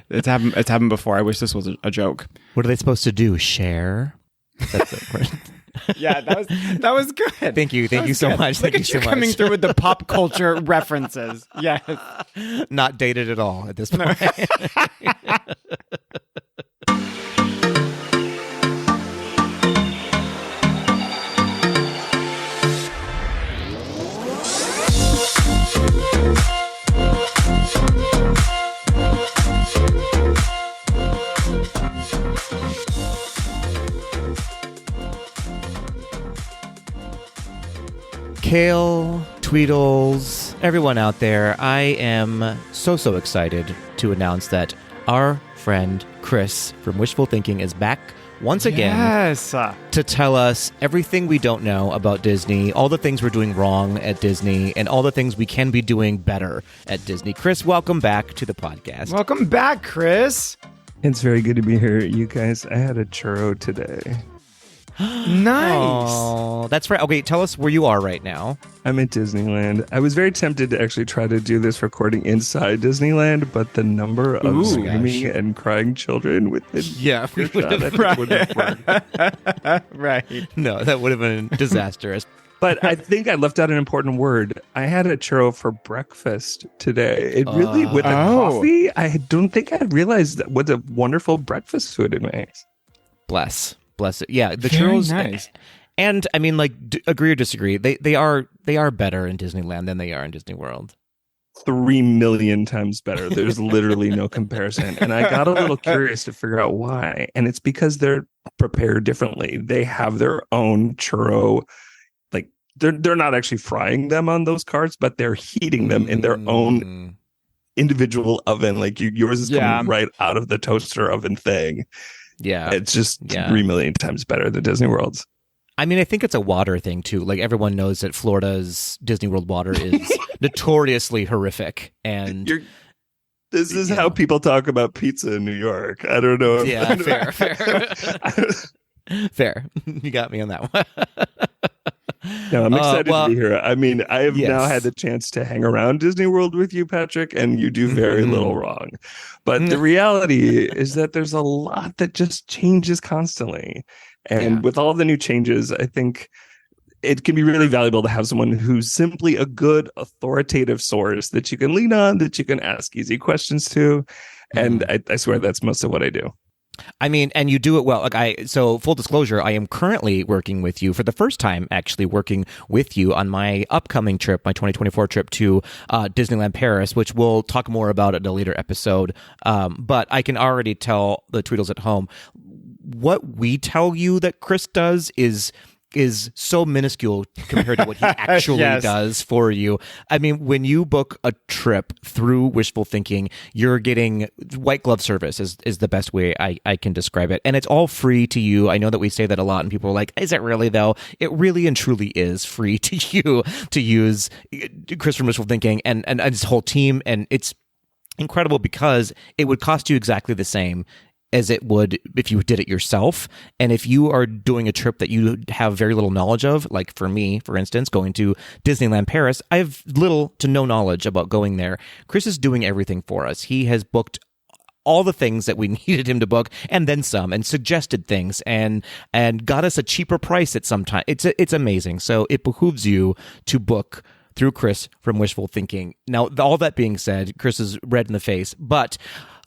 It's happened before. I wish this was a joke. What are they supposed to do? Share? That's it. Yeah, that was good. Thank you so much. Look at you coming through with the pop culture references. Yes. Not dated at all at this point. Kale, Tweedles, everyone out there, I am so excited to announce that our friend Chris from Wishful Thinking is back once again to tell us everything we don't know about Disney, all the things we're doing wrong at Disney, and all the things we can be doing better at Disney. Chris, welcome back to the podcast. Welcome back, Chris. It's very good to be here. You guys, I had a churro today. Nice. Oh, that's right. Okay, tell us where you are right now. I'm at Disneyland. I was very tempted to actually try to do this recording inside Disneyland, but the number of screaming and crying children within right. No, that would have been disastrous. But I think I left out an important word. I had a churro for breakfast today. It really, with the coffee, I don't think I realized what a wonderful breakfast food it makes. Bless it. Yeah, the Very churros. Nice. And I mean, like, agree or disagree, they are better in Disneyland than they are in Disney World. 3 million times better. There's literally no comparison. And I got a little curious to figure out why. And it's because they're prepared differently. They have their own churro. Like they're not actually frying them on those carts, but they're heating them in their own individual oven. Like yours is coming right out of the toaster oven thing. Yeah. It's just 3 million times better than Disney World's. I mean, I think it's a water thing, too. Like, everyone knows that Florida's Disney World water is notoriously horrific. And this is how people talk about pizza in New York. I don't know. Yeah, fair. Fair. You got me on that one. No, I'm excited to be here. I mean, I have now had the chance to hang around Disney World with you, Patrick, and you do very little wrong. But the reality is that there's a lot that just changes constantly. And with all the new changes, I think it can be really valuable to have someone who's simply a good authoritative source that you can lean on, that you can ask easy questions to. And I swear that's most of what I do. I mean, and you do it well. So full disclosure, I am currently working with you for the first time, actually working with you on my upcoming trip, my 2024 trip to Disneyland Paris, which we'll talk more about in a later episode. But I can already tell the Tweedles at home, what we tell you that Chris does is so minuscule compared to what he actually does for you. I mean, when you book a trip through Wishful Thinking, you're getting white glove service is the best way I can describe it. And it's all free to you. I know that we say that a lot and people are like, is it really though? It really and truly is free to you to use Chris from Wishful Thinking and his whole team. And it's incredible because it would cost you exactly the same as it would if you did it yourself. And if you are doing a trip that you have very little knowledge of, like for me, for instance, going to Disneyland Paris, I have little to no knowledge about going there. Chris is doing everything for us. He has booked all the things that we needed him to book and then some, and suggested things and got us a cheaper price at some time. It's amazing. So it behooves you to book through Chris from Wishful Thinking. Now, all that being said, Chris is red in the face, but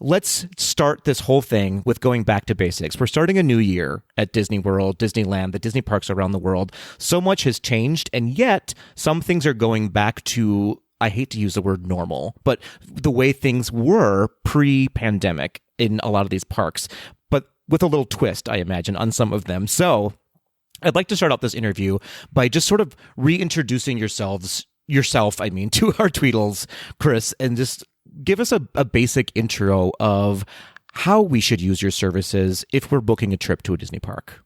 let's start this whole thing with going back to basics. We're starting a new year at Disney World, Disneyland, the Disney parks around the world. So much has changed, and yet some things are going back to, I hate to use the word normal, but the way things were pre-pandemic in a lot of these parks, but with a little twist, I imagine, on some of them. So I'd like to start out this interview by just sort of reintroducing yourself, to our Tweedles, Chris, and just give us a basic intro of how we should use your services if we're booking a trip to a Disney park.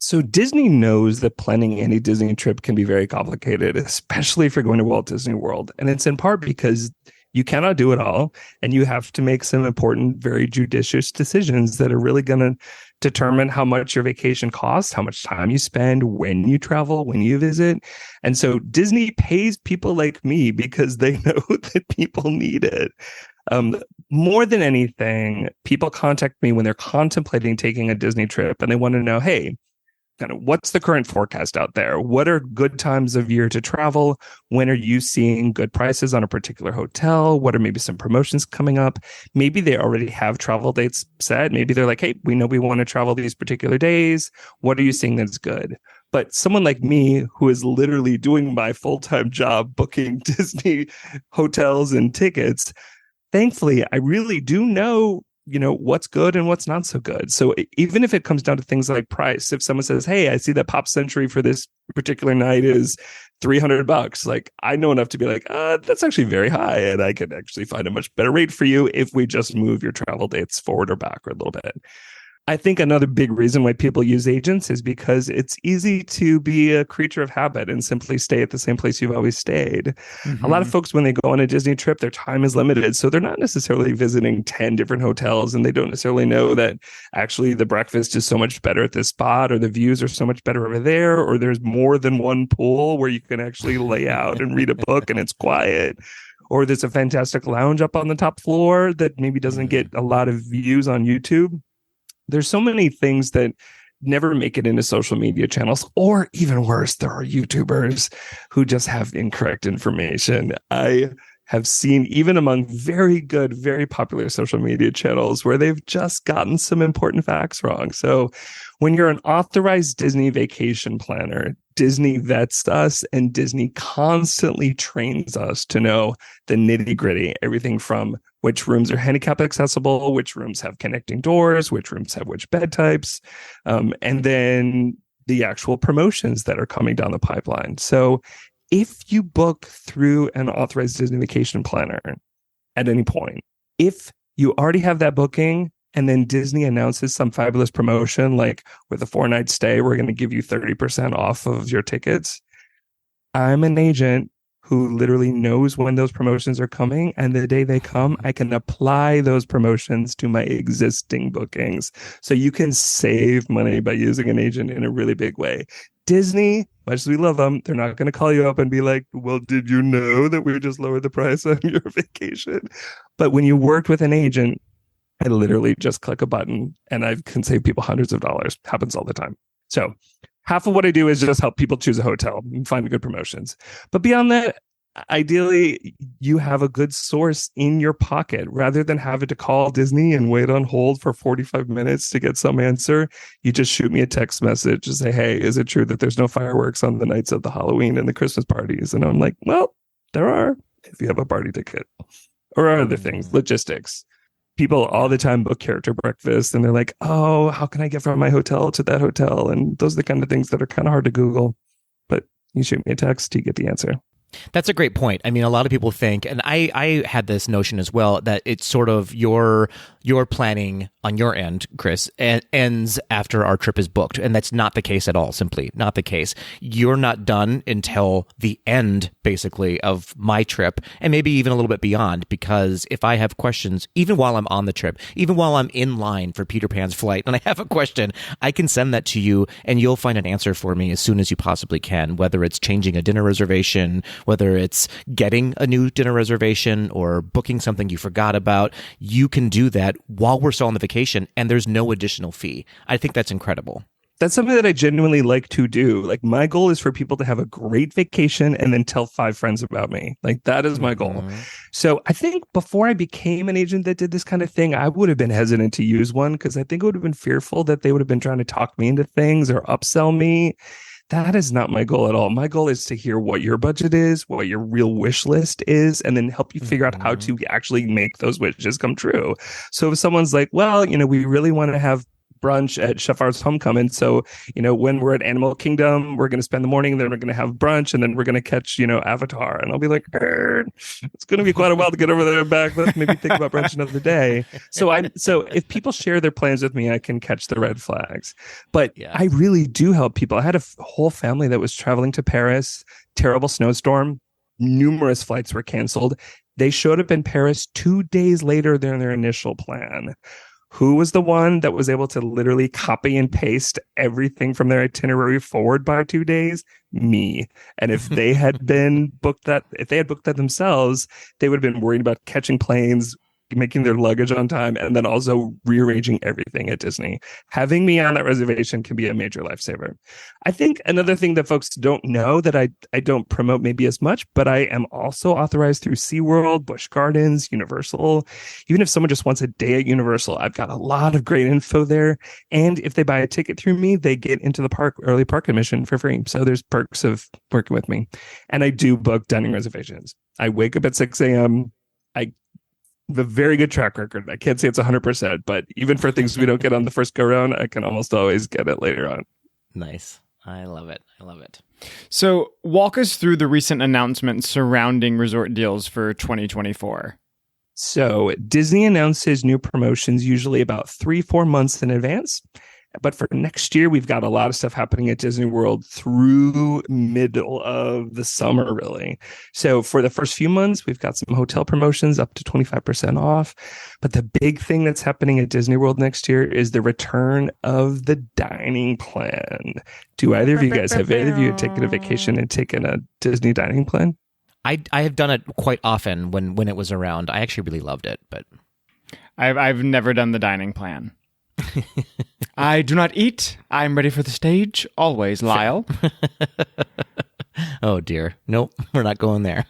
So Disney knows that planning any Disney trip can be very complicated, especially if you're going to Walt Disney World. And it's in part because you cannot do it all, and you have to make some important, very judicious decisions that are really going to determine how much your vacation costs, how much time you spend, when you travel, when you visit. And so Disney pays people like me because they know that people need it. More than anything, people contact me when they're contemplating taking a Disney trip, and they want to know, hey, kind of what's the current forecast out there? What are good times of year to travel? When are you seeing good prices on a particular hotel? What are maybe some promotions coming up? Maybe they already have travel dates set. Maybe they're like, hey, we know we want to travel these particular days. What are you seeing that's good? But someone like me, who is literally doing my full-time job booking Disney hotels and tickets, thankfully, I really do know what's good and what's not so good. So even if it comes down to things like price, if someone says, hey, I see that Pop Century for this particular night is $300, like I know enough to be like, that's actually very high, and I could actually find a much better rate for you if we just move your travel dates forward or back a little bit. I think another big reason why people use agents is because it's easy to be a creature of habit and simply stay at the same place you've always stayed. Mm-hmm. A lot of folks, when they go on a Disney trip, their time is limited. So they're not necessarily visiting 10 different hotels, and they don't necessarily know that actually the breakfast is so much better at this spot, or the views are so much better over there, or there's more than one pool where you can actually lay out and read a book and it's quiet. Or there's a fantastic lounge up on the top floor that maybe doesn't get a lot of views on YouTube. There's so many things that never make it into social media channels, or even worse, there are YouTubers who just have incorrect information. I have seen even among very good, very popular social media channels where they've just gotten some important facts wrong. So when you're an authorized Disney vacation planner, Disney vets us, and Disney constantly trains us to know the nitty gritty, everything from which rooms are handicap accessible, which rooms have connecting doors, which rooms have which bed types, and then the actual promotions that are coming down the pipeline. So if you book through an authorized Disney vacation planner at any point, if you already have that booking and then Disney announces some fabulous promotion, like with a 4-night stay, we're going to give you 30% off of your tickets, I'm an agent who literally knows when those promotions are coming, and the day they come, I can apply those promotions to my existing bookings. So you can save money by using an agent in a really big way. Disney, much as we love them, they're not going to call you up and be like, well, did you know that we just lowered the price on your vacation? But when you worked with an agent, I literally just click a button and I can save people hundreds of dollars. Happens all the time. So half of what I do is just help people choose a hotel and find good promotions. But beyond that, ideally, you have a good source in your pocket. Rather than having to call Disney and wait on hold for 45 minutes to get some answer, you just shoot me a text message and say, hey, is it true that there's no fireworks on the nights of the Halloween and the Christmas parties? And I'm like, well, there are, if you have a party ticket. Or other things, logistics. People all the time book character breakfast, and they're like, oh, how can I get from my hotel to that hotel? And those are the kind of things that are kind of hard to Google. But you shoot me a text, you get the answer. That's a great point. I mean, a lot of people think, and I had this notion as well, that it's sort of your planning on your end, Chris, ends after our trip is booked. And that's not the case at all. Simply not the case. You're not done until the end, basically, of my trip, and maybe even a little bit beyond, because if I have questions, even while I'm on the trip, even while I'm in line for Peter Pan's flight, and I have a question, I can send that to you and you'll find an answer for me as soon as you possibly can, whether it's changing a dinner reservation, whether it's getting a new dinner reservation or booking something you forgot about. You can do that while we're still on the vacation, and there's no additional fee. I think that's incredible. That's something that I genuinely like to do. Like, my goal is for people to have a great vacation and then tell 5 friends about me. Like, that is my goal. So I think before I became an agent that did this kind of thing, I would have been hesitant to use one, because I think I would have been fearful that they would have been trying to talk me into things or upsell me. That is not my goal at all. My goal is to hear what your budget is, what your real wish list is, and then help you figure out how to actually make those wishes come true. So if someone's like, well, we really want to have brunch at Shafar's Homecoming. So, when we're at Animal Kingdom, we're going to spend the morning, then we're going to have brunch, and then we're going to catch, Avatar. And I'll be like, it's going to be quite a while to get over there and back. Let's maybe think about brunch another day. So if people share their plans with me, I can catch the red flags. But I really do help people. I had a whole family that was traveling to Paris, terrible snowstorm, numerous flights were canceled. They showed up in Paris 2 days later than their initial plan. Who was the one that was able to literally copy and paste everything from their itinerary forward by 2 days? Me. And if they had booked that themselves, they would have been worried about catching planes, making their luggage on time, and then also rearranging everything at Disney. Having me on that reservation can be a major lifesaver. I think another thing that folks don't know that I don't promote maybe as much, but I am also authorized through SeaWorld, Busch Gardens, Universal. Even if someone just wants a day at Universal, I've got a lot of great info there. And if they buy a ticket through me, they get into the park, early park admission for free. So there's perks of working with me. And I do book dining reservations. I wake up at 6 a.m. The very good track record. I can't say it's 100%, but even for things we don't get on the first go round, I can almost always get it later on. Nice. I love it. So walk us through the recent announcements surrounding resort deals for 2024. So Disney announces new promotions usually about 3-4 months in advance. But for next year, we've got a lot of stuff happening at Disney World through middle of the summer, really. So for the first few months, we've got some hotel promotions up to 25% off. But the big thing that's happening at Disney World next year is the return of the dining plan. Do either of you guys, have either of you taken a vacation and taken a Disney dining plan? I have done it quite often when it was around. I actually really loved it, but I've never done the dining plan. I do not eat. I'm ready for the stage. Always, Lyle. Oh, dear. Nope, we're not going there.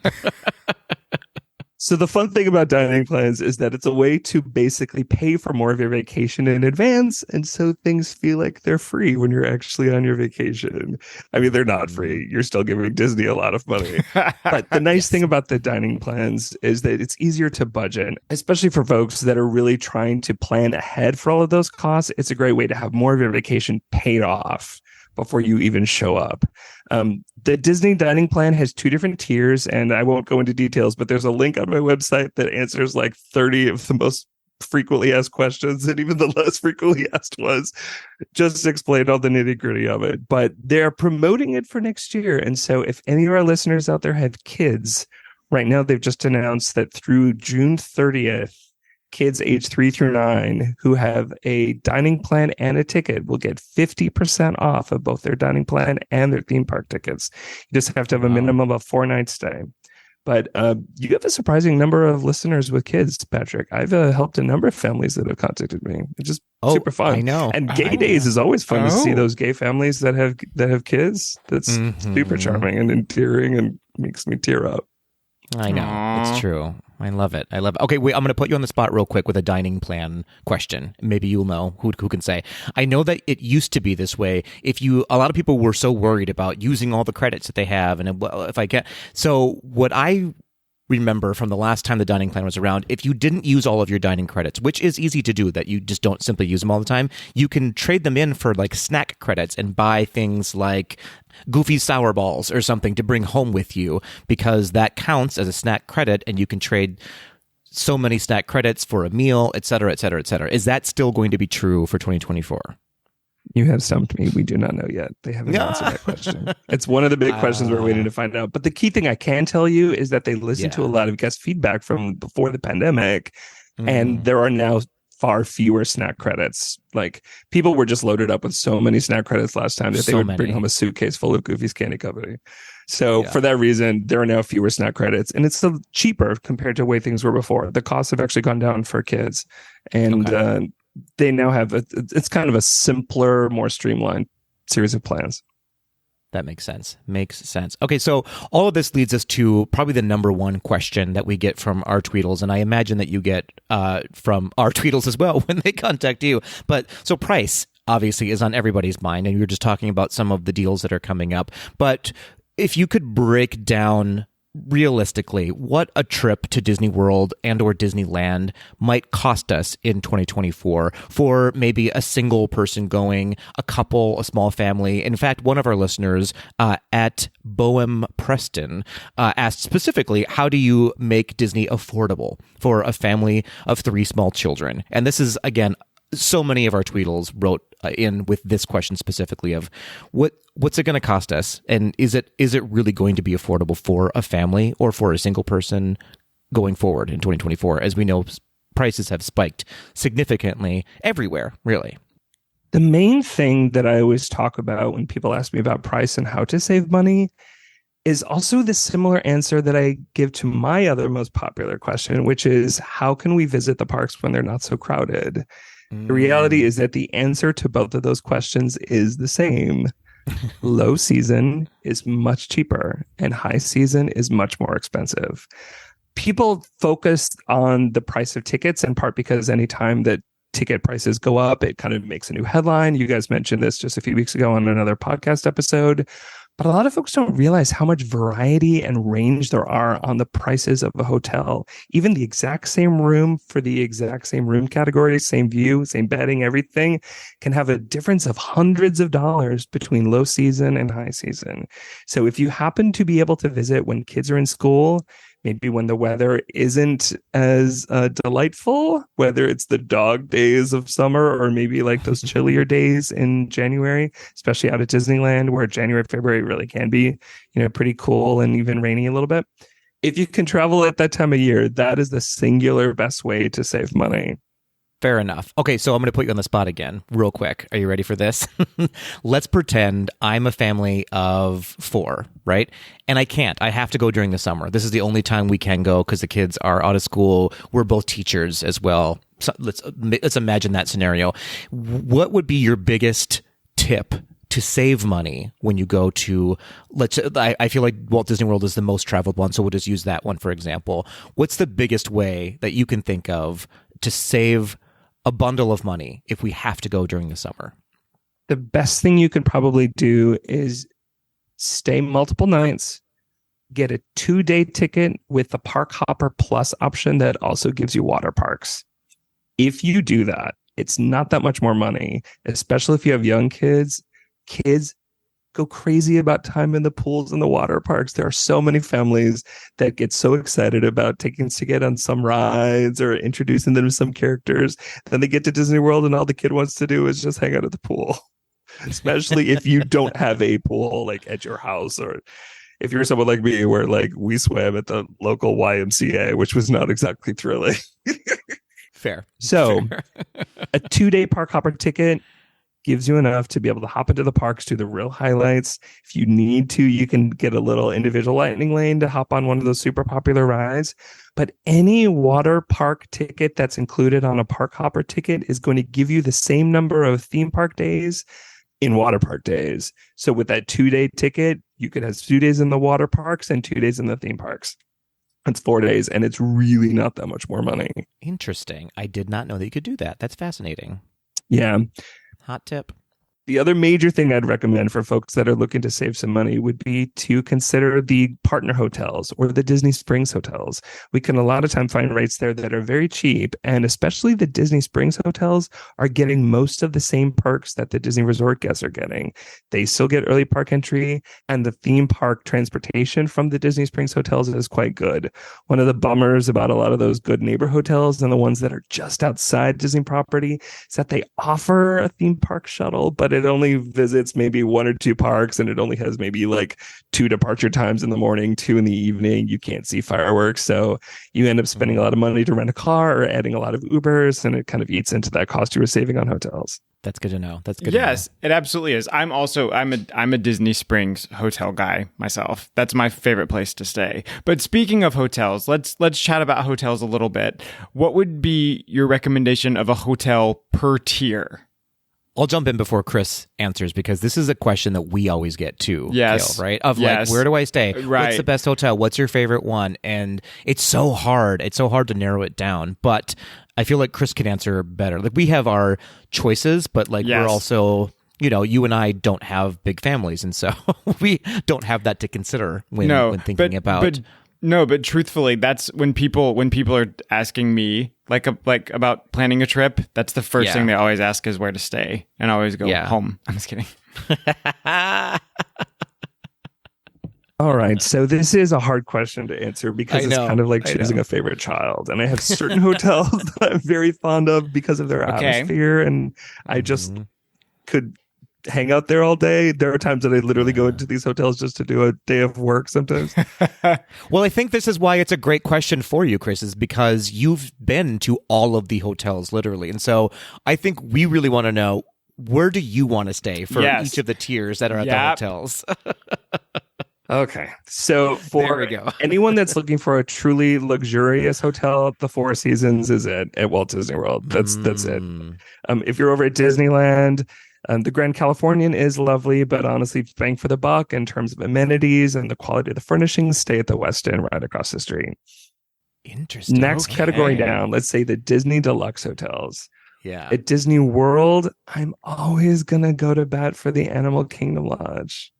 So the fun thing about dining plans is that it's a way to basically pay for more of your vacation in advance. And so things feel like they're free when you're actually on your vacation. I mean, they're not free. You're still giving Disney a lot of money. But the nice thing about the dining plans is that it's easier to budget, especially for folks that are really trying to plan ahead for all of those costs. It's a great way to have more of your vacation paid off before you even show up. The Disney dining plan has 2 different tiers, and I won't go into details, but there's a link on my website that answers like 30 of the most frequently asked questions, and even the less frequently asked ones, just explain all the nitty-gritty of it. But they're promoting it for next year, and so if any of our listeners out there have kids, right now they've just announced that through June 30th, kids age 3 through 9 who have a dining plan and a ticket will get 50% off of both their dining plan and their theme park tickets. You just have to have a minimum of 4 nights stay. But you have a surprising number of listeners with kids, Patrick. I've helped a number of families that have contacted me. It's just super fun. I know. And gay days is always fun to see those gay families that have kids. That's super charming and endearing and makes me tear up. I know. Aww. It's true. I love it. Okay, wait, I'm going to put you on the spot real quick with a dining plan question. Maybe you'll know who can say. I know that it used to be this way. A lot of people were so worried about using all the credits that they have. And if I get, so what I remember from the last time the dining plan was around, if you didn't use all of your dining credits, which is easy to do, that you just don't simply use them all the time, you can trade them in for like snack credits and buy things like Goofy sour balls or something to bring home with you, because that counts as a snack credit and you can trade so many snack credits for a meal, et cetera, et cetera, et cetera. Is that still going to be true for 2024? You have stumped me. We do not know yet. They haven't answered that question. It's one of the big questions we're waiting to find out. But the key thing I can tell you is that they listened to a lot of guest feedback from before the pandemic, and there are now far fewer snack credits. Like, people were just loaded up with so many snack credits last time that they would bring home a suitcase full of Goofy's Candy Company. So for that reason, there are now fewer snack credits, and it's still cheaper compared to the way things were before. The costs have actually gone down for kids, and they now have it's kind of a simpler, more streamlined series of plans. That makes sense. Okay, so all of this leads us to probably the number one question that we get from our Tweedles, and I imagine that you get from our Tweedles as well when they contact you. But so price obviously is on everybody's mind, and you were just talking about some of the deals that are coming up. But if you could break down realistically, what a trip to Disney World and or Disneyland might cost us in 2024 for maybe a single person going, a couple, a small family. In fact, one of our listeners at Boehm Preston asked specifically, how do you make Disney affordable for a family of 3 small children? And this is, again, so many of our tweeters wrote in with this question specifically of what's it going to cost us, and is it really going to be affordable for a family or for a single person going forward in 2024? As we know, prices have spiked significantly everywhere, really. The main thing that I always talk about when people ask me about price and how to save money is also the similar answer that I give to my other most popular question, which is, how can we visit the parks when they're not so crowded? The reality is that the answer to both of those questions is the same. Low season is much cheaper and high season is much more expensive. People focus on the price of tickets in part because anytime that ticket prices go up, it kind of makes a new headline. You guys mentioned this just a few weeks ago on another podcast episode. But a lot of folks don't realize how much variety and range there are on the prices of a hotel. Even the exact same room for the exact same room category, same view, same bedding, everything can have a difference of hundreds of dollars between low season and high season. So if you happen to be able to visit when kids are in school, maybe when the weather isn't as delightful, whether it's the dog days of summer or maybe like those chillier days in January, especially out at Disneyland, where January, February really can be, pretty cool and even rainy a little bit. If you can travel at that time of year, that is the singular best way to save money. Fair enough. Okay, so I'm going to put you on the spot again real quick. Are you ready for this? Let's pretend I'm a family of 4, right? And I can't. I have to go during the summer. This is the only time we can go because the kids are out of school. We're both teachers as well. So let's imagine that scenario. What would be your biggest tip to save money when you go to, I feel like Walt Disney World is the most traveled one, so we'll just use that one for example. What's the biggest way that you can think of to save a bundle of money if we have to go during the summer? The best thing you could probably do is stay multiple nights, get a 2-day ticket with the Park Hopper Plus option that also gives you water parks. If you do that, it's not that much more money, especially if you have young kids. Kids go crazy about time in the pools and the water parks. There are so many families that get so excited about taking us to get on some rides or introducing them to some characters. Then they get to Disney World and all the kid wants to do is just hang out at the pool. Especially if you don't have a pool like at your house, or if you're someone like me where like we swam at the local YMCA, which was not exactly thrilling. Fair. So a 2-day Park Hopper ticket gives you enough to be able to hop into the parks, do the real highlights. If you need to, you can get a little individual lightning lane to hop on one of those super popular rides. But any water park ticket that's included on a Park Hopper ticket is going to give you the same number of theme park days in water park days. So with that 2-day ticket, you could have 2 days in the water parks and 2 days in the theme parks. It's 4 days, and it's really not that much more money. Interesting. I did not know that you could do that. That's fascinating. Yeah. Hot tip. The other major thing I'd recommend for folks that are looking to save some money would be to consider the partner hotels or the Disney Springs hotels. We can a lot of time find rates there that are very cheap, and especially the Disney Springs hotels are getting most of the same perks that the Disney Resort guests are getting. They still get early park entry, and the theme park transportation from the Disney Springs hotels is quite good. One of the bummers about a lot of those good neighbor hotels and the ones that are just outside Disney property is that they offer a theme park shuttle, but it only visits maybe 1 or 2 parks, and it only has maybe like 2 departure times in the morning, 2 in the evening. You can't see fireworks, so you end up spending a lot of money to rent a car or adding a lot of Ubers, and it kind of eats into that cost you were saving on hotels. That's good to know. That's good. Yes, to know. It absolutely is. I'm a Disney Springs hotel guy myself. That's my favorite place to stay. But speaking of hotels, let's chat about hotels a little bit. What would be your recommendation of a hotel per tier? I'll jump in before Chris answers, because this is a question that we always get too. Yes. Kale, right? Of like, where do I stay? Right. What's the best hotel? What's your favorite one? And it's so hard. It's so hard to narrow it down. But I feel like Chris can answer better. Like, we have our choices, but like we're also, you and I don't have big families, and so we don't have that to consider when thinking about. No, but truthfully, that's when people are asking me like about planning a trip. That's the first thing they always ask is where to stay, and I always go home. I'm just kidding. All right, so this is a hard question to answer because it's kind of like choosing a favorite child. And I have certain hotels that I'm very fond of because of their atmosphere, and I just could hang out there all day. There are times that I literally go into these hotels just to do a day of work sometimes. Well, I think this is why it's a great question for you, Chris, is because you've been to all of the hotels, literally. And so I think we really want to know, where do you want to stay for each of the tiers that are at the hotels? Okay, so for anyone that's looking for a truly luxurious hotel, the Four Seasons is it at Walt Disney World. That's it. If you're over at Disneyland, the Grand Californian is lovely, but honestly, bang for the buck in terms of amenities and the quality of the furnishings, stay at the Westin right across the street. Interesting. Next category down, let's say the Disney Deluxe hotels. Yeah. At Disney World, I'm always going to go to bat for the Animal Kingdom Lodge.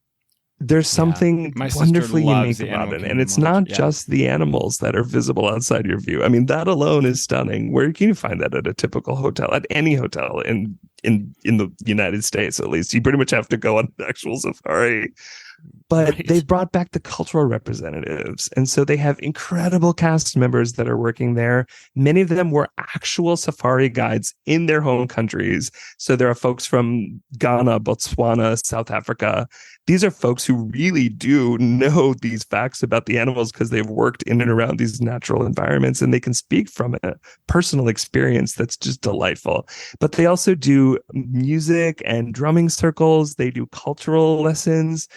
There's something wonderfully unique about it. And it's not just the animals that are visible outside your view. I mean, that alone is stunning. Where can you find that at a typical hotel, at any hotel in the United States, at least? You pretty much have to go on an actual safari. But they've brought back the cultural representatives. And so they have incredible cast members that are working there. Many of them were actual safari guides in their home countries. So there are folks from Ghana, Botswana, South Africa. These are folks who really do know these facts about the animals because they've worked in and around these natural environments, and they can speak from a personal experience that's just delightful. But they also do music and drumming circles. They do cultural lessons.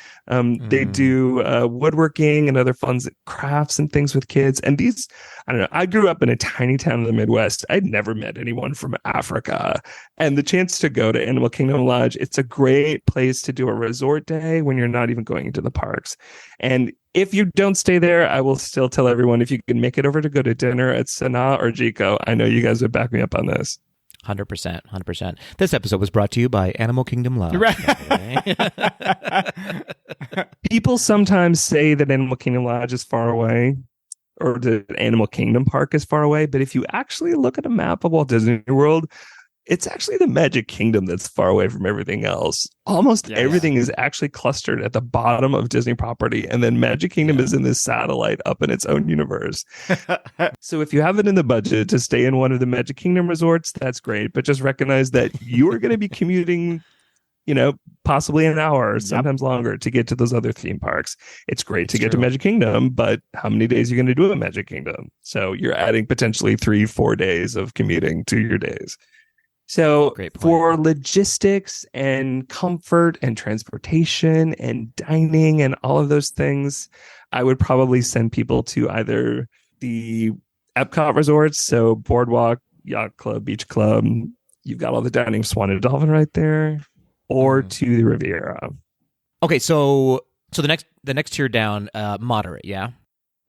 They do woodworking and other fun crafts and things with kids. And these, I don't know, I grew up in a tiny town in the Midwest. I'd never met anyone from Africa. And the chance to go to Animal Kingdom Lodge, it's a great place to do a resort day when you're not even going into the parks. And if you don't stay there, I will still tell everyone, if you can make it over to go to dinner at Sanaa or Jiko, I know you guys would back me up on this. 100%. This episode was brought to you by Animal Kingdom Lodge. People sometimes say that Animal Kingdom Lodge is far away, or the Animal Kingdom Park is far away. But if you actually look at a map of Walt Disney World, it's actually the Magic Kingdom that's far away from everything else. Almost everything is actually clustered at the bottom of Disney property. And then Magic Kingdom is in this satellite up in its own universe. So if you have it in the budget to stay in one of the Magic Kingdom resorts, that's great. But just recognize that you are going to be commuting, possibly an hour, sometimes longer, to get to those other theme parks. It's great to get to Magic Kingdom, but how many days are you going to do at Magic Kingdom? So you're adding potentially 3-4 days of commuting to your days. So for logistics and comfort and transportation and dining and all of those things, I would probably send people to either the Epcot resorts, so Boardwalk, Yacht Club, Beach Club. You've got all the dining, Swan and Dolphin right there, or to the Riviera. Okay, so the next tier down, moderate, yeah.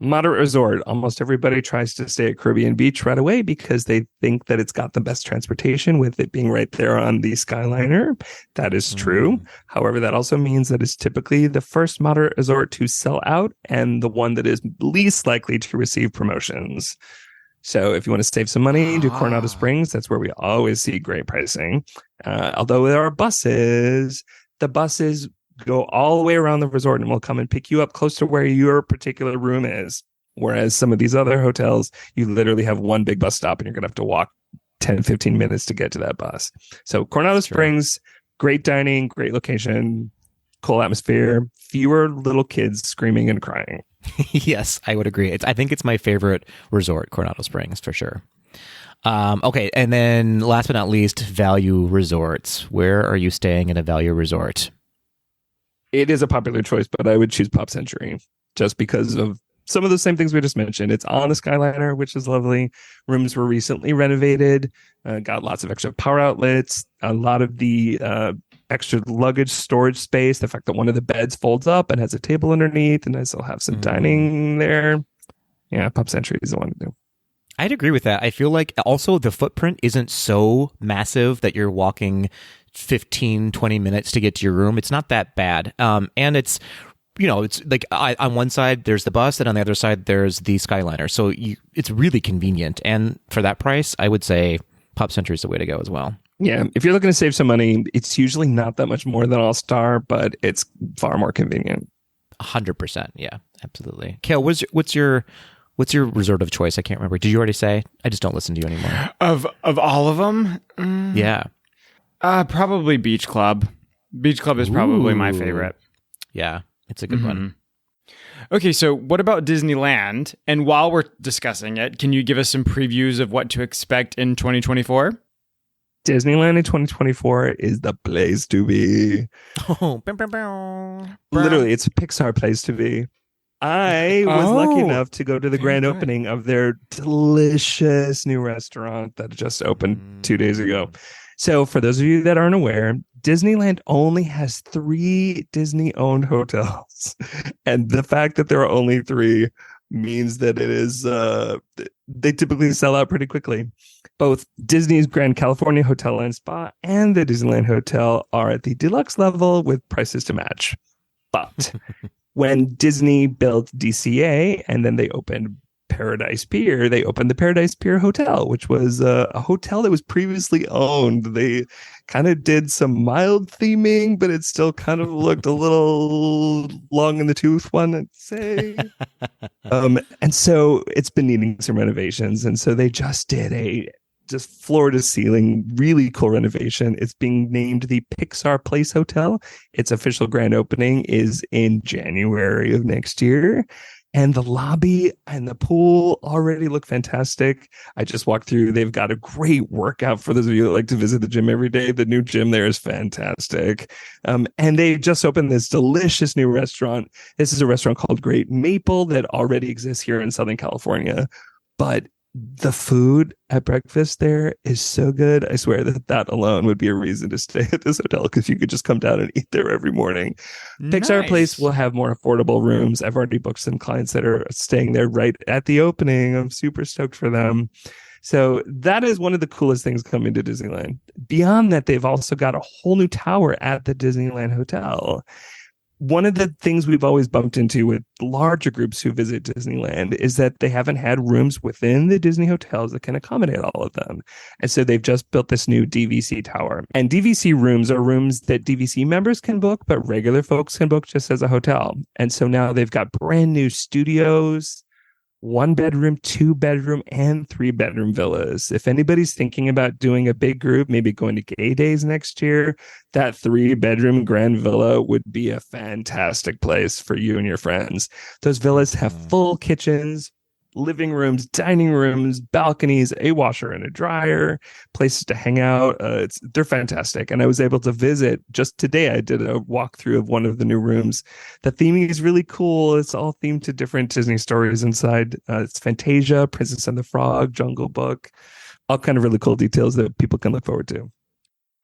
Moderate resort. Almost everybody tries to stay at Caribbean Beach right away because they think that it's got the best transportation, with it being right there on the Skyliner. That is true. However, that also means that it's typically the first moderate resort to sell out and the one that is least likely to receive promotions. So if you want to save some money, do Coronado Springs. That's where we always see great pricing. Although there are buses, the buses go all the way around the resort and will come and pick you up close to where your particular room is. Whereas some of these other hotels, you literally have one big bus stop and you're going to have to walk 10, 15 minutes to get to that bus. So Coronado Springs, great dining, great location, cool atmosphere, fewer little kids screaming and crying. Yes, I would agree. I think it's my favorite resort, Coronado Springs, for sure. Okay, and then last but not least, value resorts. Where are you staying in a value resort? It is a popular choice, but I would choose Pop Century just because of some of the same things we just mentioned. It's on the Skyliner, which is lovely. Rooms were recently renovated, got lots of extra power outlets, a lot of the extra luggage storage space, the fact that one of the beds folds up and has a table underneath, and I still have some dining there. Yeah, Pop Century is the one to do. I'd agree with that. I feel like also the footprint isn't so massive that you're walking 15, 20 minutes to get to your room. It's not that bad. And it's it's like on one side there's the bus, and on the other side there's the Skyliner. So it's really convenient. And for that price, I would say Pop Century is the way to go as well. Yeah, if you're looking to save some money, it's usually not that much more than All Star, but it's far more convenient. 100%. Yeah, absolutely. Kale, what's your resort of choice? I can't remember. Did you already say? I just don't listen to you anymore. Of all of them? Yeah. Probably Beach Club. Beach Club is probably my favorite. Yeah, it's a good one. Okay, so what about Disneyland? And while we're discussing it, can you give us some previews of what to expect in 2024? Disneyland in 2024 is the place to be. Oh, literally, it's a Pixar place to be. I was lucky enough to go to the grand opening of their delicious new restaurant that just opened 2 days ago. So for those of you that aren't aware, Disneyland only has 3 Disney-owned hotels. And the fact that there are only 3 means that it is, they typically sell out pretty quickly. Both Disney's Grand California Hotel and Spa and the Disneyland Hotel are at the deluxe level with prices to match. But when Disney built DCA and then they opened Paradise Pier, they opened the Paradise Pier Hotel, which was a hotel that was previously owned. They kind of did some mild theming, but it still kind of looked a little long in the tooth, one I'd say. And so it's been needing some renovations. And so they just did a floor to ceiling, really cool renovation. It's being named the Pixar Place Hotel. Its official grand opening is in January of next year. And the lobby and the pool already look fantastic. I just walked through. They've got a great workout for those of you that like to visit the gym every day. The new gym there is fantastic. And they just opened this delicious new restaurant. This is a restaurant called Great Maple that already exists here in Southern California. But the food at breakfast there is so good. I swear that alone would be a reason to stay at this hotel, because you could just come down and eat there every morning. Nice. Pixar Place will have more affordable rooms. I've already booked some clients that are staying there right at the opening. I'm super stoked for them. So that is one of the coolest things coming to Disneyland. Beyond that, they've also got a whole new tower at the Disneyland Hotel. One of the things we've always bumped into with larger groups who visit Disneyland is that they haven't had rooms within the Disney hotels that can accommodate all of them. And so they've just built this new DVC tower. And DVC rooms are rooms that DVC members can book, but regular folks can book just as a hotel. And so now they've got brand new studios, 1-bedroom, 2-bedroom, and 3-bedroom villas. If anybody's thinking about doing a big group, maybe going to Gay Days next year, that 3-bedroom grand villa would be a fantastic place for you and your friends. Those villas have full kitchens, living rooms, dining rooms, balconies, a washer and a dryer, places to hang out. They're fantastic. And I was able to visit just today. I did a walkthrough of one of the new rooms. The theming is really cool. It's all themed to different Disney stories inside. It's Fantasia, Princess and the Frog, Jungle Book, all kind of really cool details that people can look forward to.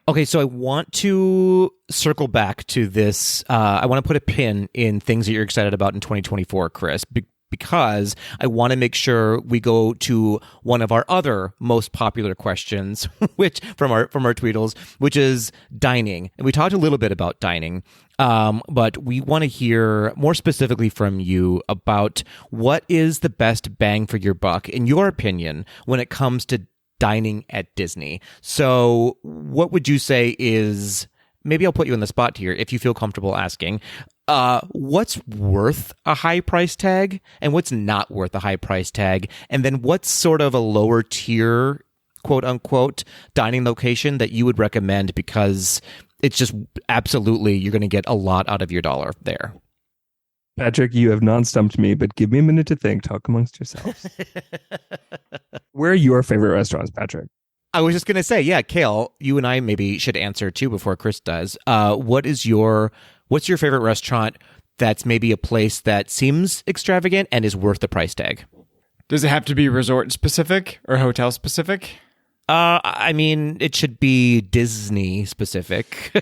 Okay, so I want to circle back to this. I want to put a pin in things that you're excited about in 2024, Chris, because I want to make sure we go to one of our other most popular questions, which from our Tweedles, which is dining. And we talked a little bit about dining, but we want to hear more specifically from you about what is the best bang for your buck, in your opinion, when it comes to dining at Disney. So what would you say is, maybe I'll put you on the spot here if you feel comfortable asking, what's worth a high price tag and what's not worth a high price tag? And then what's sort of a lower tier, quote unquote, dining location that you would recommend because it's just absolutely, you're going to get a lot out of your dollar there? Patrick, you have non-stumped me, but give me a minute to think. Talk amongst yourselves. Where are your favorite restaurants, Patrick? I was just going to say, yeah, Kale, you and I maybe should answer too before Chris does. What's your favorite restaurant that's maybe a place that seems extravagant and is worth the price tag? Does it have to be resort specific or hotel specific? I mean, it should be Disney specific.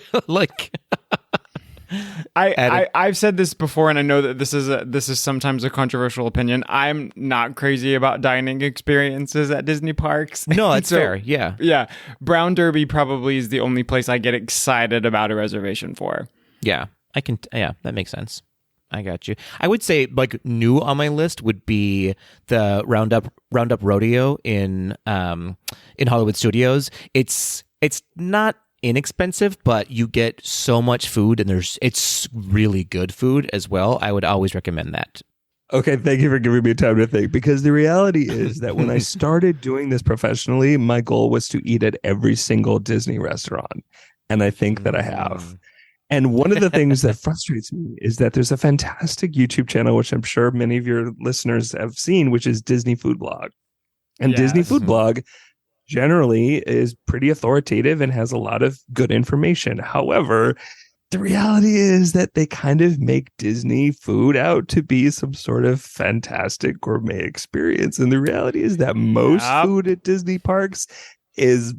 I've said this before, and I know that this is sometimes a controversial opinion. I'm not crazy about dining experiences at Disney parks. No, it's fair. Yeah. Yeah. Brown Derby probably is the only place I get excited about a reservation for. Yeah. Yeah, that makes sense. I got you. I would say like new on my list would be the Roundup Rodeo in Hollywood Studios. It's not inexpensive, but you get so much food, and it's really good food as well. I would always recommend that. Okay, thank you for giving me time to think, because the reality is that when I started doing this professionally, my goal was to eat at every single Disney restaurant, and I think that I have. And one of the things that frustrates me is that there's a fantastic YouTube channel, which I'm sure many of your listeners have seen, which is Disney Food Blog. And Disney Food Blog generally is pretty authoritative and has a lot of good information. However, the reality is that they kind of make Disney food out to be some sort of fantastic gourmet experience. And the reality is that most food at Disney parks is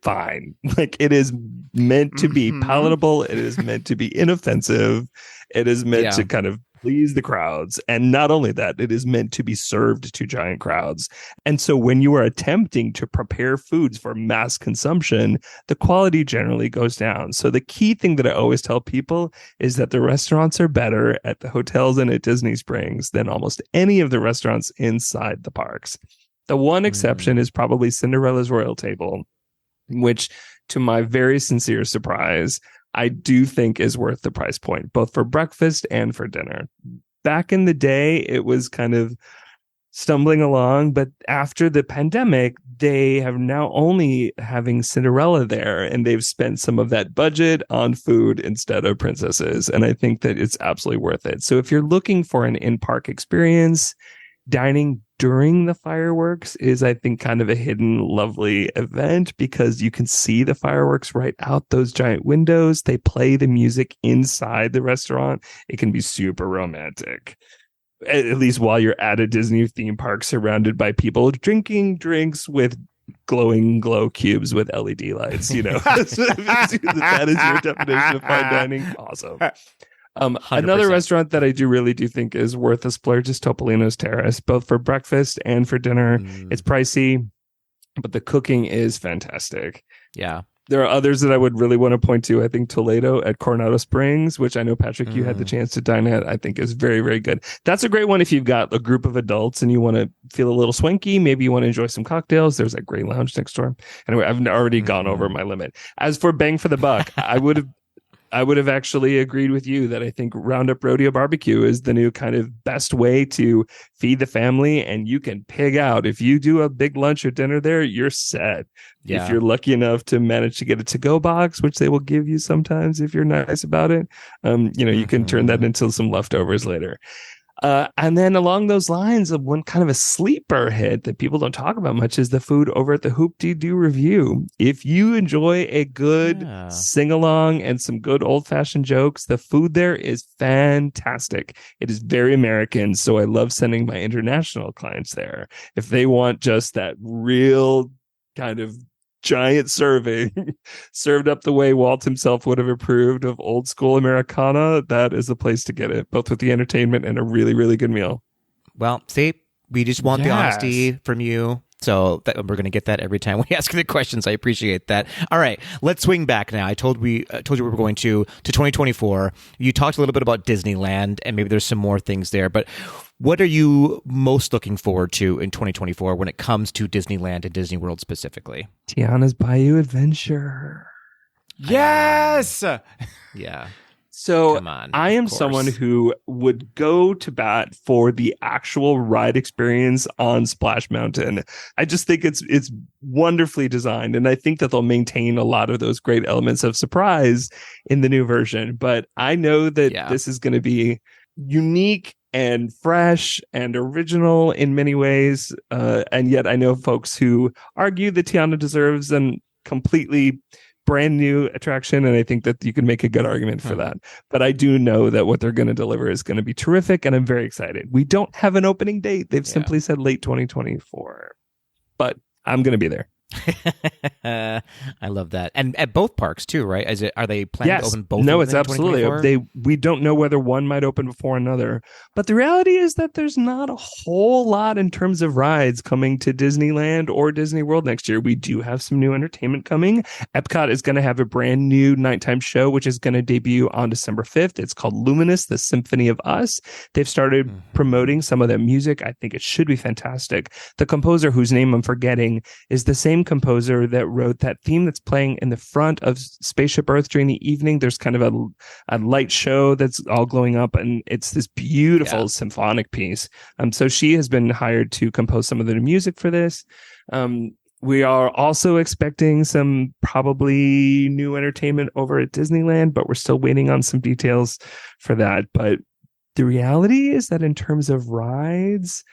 fine. Like, it is meant to be palatable. It is meant to be inoffensive. It is meant to kind of please the crowds. And not only that, it is meant to be served to giant crowds. And so when you are attempting to prepare foods for mass consumption, the quality generally goes down. So the key thing that I always tell people is that the restaurants are better at the hotels and at Disney Springs than almost any of the restaurants inside the parks. The one exception is probably Cinderella's Royal Table, which, to my very sincere surprise, I do think is worth the price point, both for breakfast and for dinner. Back in the day, it was kind of stumbling along, but after the pandemic, they have now only having Cinderella there, and they've spent some of that budget on food instead of princesses. And I think that it's absolutely worth it. So if you're looking for an in-park experience, dining during the fireworks is, I think, kind of a hidden, lovely event, because you can see the fireworks right out those giant windows. They play the music inside the restaurant. It can be super romantic, at least while you're at a Disney theme park surrounded by people drinking drinks with glowing glow cubes with LED lights. You know, that is your definition of fine dining. Awesome. Another restaurant that I really do think is worth a splurge is Topolino's Terrace, both for breakfast and for dinner. It's pricey, but the cooking is fantastic. Yeah. There are others that I would really want to point to. I think Toledo at Coronado Springs, which I know, Patrick, you had the chance to dine at, I think is very, very good. That's a great one if you've got a group of adults and you want to feel a little swanky. Maybe you want to enjoy some cocktails. There's that great lounge next door. Anyway, I've already gone over my limit. As for bang for the buck, I would have actually agreed with you that I think Roundup Rodeo Barbecue is the new kind of best way to feed the family, and you can pig out. If you do a big lunch or dinner there, you're set. Yeah. If you're lucky enough to manage to get a to-go box, which they will give you sometimes if you're nice about it, you can turn that into some leftovers later. And then along those lines, of one kind of a sleeper hit that people don't talk about much is the food over at the Hoop-Dee-Doo Review. If you enjoy a good sing-along and some good old-fashioned jokes, the food there is fantastic. It is very American, so I love sending my international clients there. If they want just that real kind of giant serving served up the way Walt himself would have approved of old school Americana, that is the place to get it, both with the entertainment and a really, really good meal. Well, see, we just want the honesty from you. So we're going to get that every time we ask the questions. I appreciate that. All right, let's swing back now. I told you we were going to 2024. You talked a little bit about Disneyland, and maybe there's some more things there. But what are you most looking forward to in 2024 when it comes to Disneyland and Disney World specifically? Tiana's Bayou Adventure. Yes. Yeah. So I am someone who would go to bat for the actual ride experience on Splash Mountain. I just think it's wonderfully designed, and I think that they'll maintain a lot of those great elements of surprise in the new version. But I know that this is going to be unique and fresh and original in many ways. And yet I know folks who argue that Tiana deserves an completely brand new attraction, and I think that you can make a good argument for that. But I do know that what they're going to deliver is going to be terrific, and I'm very excited. We don't have an opening date. They've simply said late 2024, but I'm going to be there. I love that. And at both parks too, right? Are they planning to open both? No, it's absolutely. We don't know whether one might open before another, but the reality is that there's not a whole lot in terms of rides coming to Disneyland or Disney World next year. We do have some new entertainment coming. Epcot is going to have a brand new nighttime show, which is going to debut on December 5th. It's called Luminous, the Symphony of Us. They've started promoting some of their music. I think it should be fantastic. The composer, whose name I'm forgetting, is the same composer that wrote that theme that's playing in the front of Spaceship Earth during the evening. There's kind of a light show that's all glowing up, and it's this beautiful symphonic piece. So she has been hired to compose some of the music for this. We are also expecting some probably new entertainment over at Disneyland, but we're still waiting on some details for that. But the reality is that in terms of rides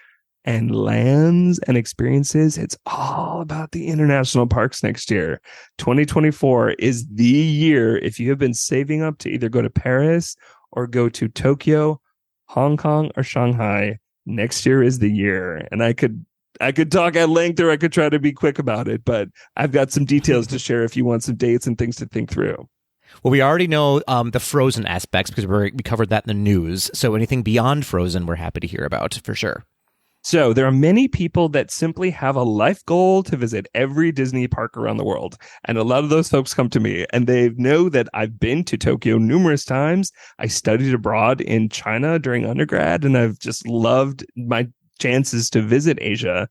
and lands and experiences, it's all about the international parks next year. 2024 is the year if you have been saving up to either go to Paris or go to Tokyo, Hong Kong, or Shanghai. Next year is the year. And I could talk at length, or I could try to be quick about it, but I've got some details to share if you want some dates and things to think through. Well, we already know the Frozen aspects because we covered that in the news. So anything beyond Frozen, we're happy to hear about for sure. So there are many people that simply have a life goal to visit every Disney park around the world. And a lot of those folks come to me and they know that I've been to Tokyo numerous times. I studied abroad in China during undergrad, and I've just loved my chances to visit Asia.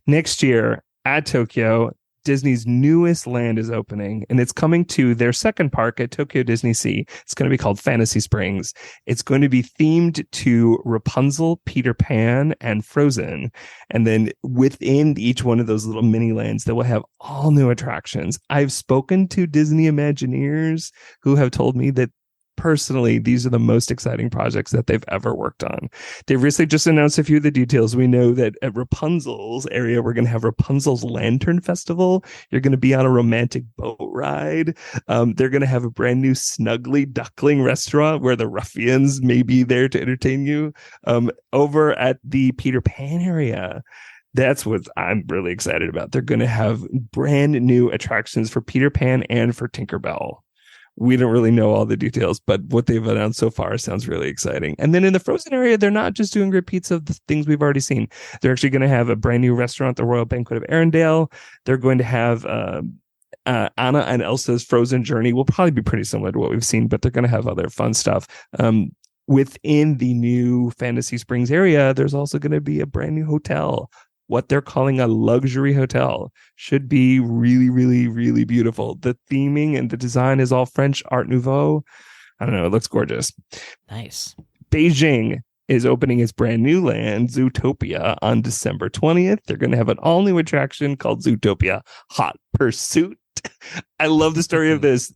Next year at Tokyo, Disney's newest land is opening, and it's coming to their second park at Tokyo Disney Sea. It's going to be called Fantasy Springs. It's going to be themed to Rapunzel, Peter Pan, and Frozen. And then within each one of those little mini lands, they will have all new attractions. I've spoken to Disney Imagineers who have told me that personally, these are the most exciting projects that they've ever worked on. They've recently just announced a few of the details. We know that at Rapunzel's area, we're going to have Rapunzel's Lantern Festival. You're going to be on a romantic boat ride. They're going to have a brand new Snuggly Duckling restaurant where the ruffians may be there to entertain you. Over at the Peter Pan area, that's what I'm really excited about. They're going to have brand new attractions for Peter Pan and for Tinkerbell. We don't really know all the details, but what they've announced so far sounds really exciting. And then in the Frozen area, they're not just doing repeats of the things we've already seen. They're actually going to have a brand new restaurant, the Royal Banquet of Arendelle. They're going to have Anna and Elsa's Frozen Journey. Will probably be pretty similar to what we've seen, but they're going to have other fun stuff. Within the new Fantasy Springs area, there's also going to be a brand new hotel. What they're calling a luxury hotel should be really, really, really beautiful. The theming and the design is all French Art Nouveau. I don't know. It looks gorgeous. Nice. Beijing is opening its brand new land, Zootopia, on December 20th. They're going to have an all new attraction called Zootopia Hot Pursuit. I love the story of this.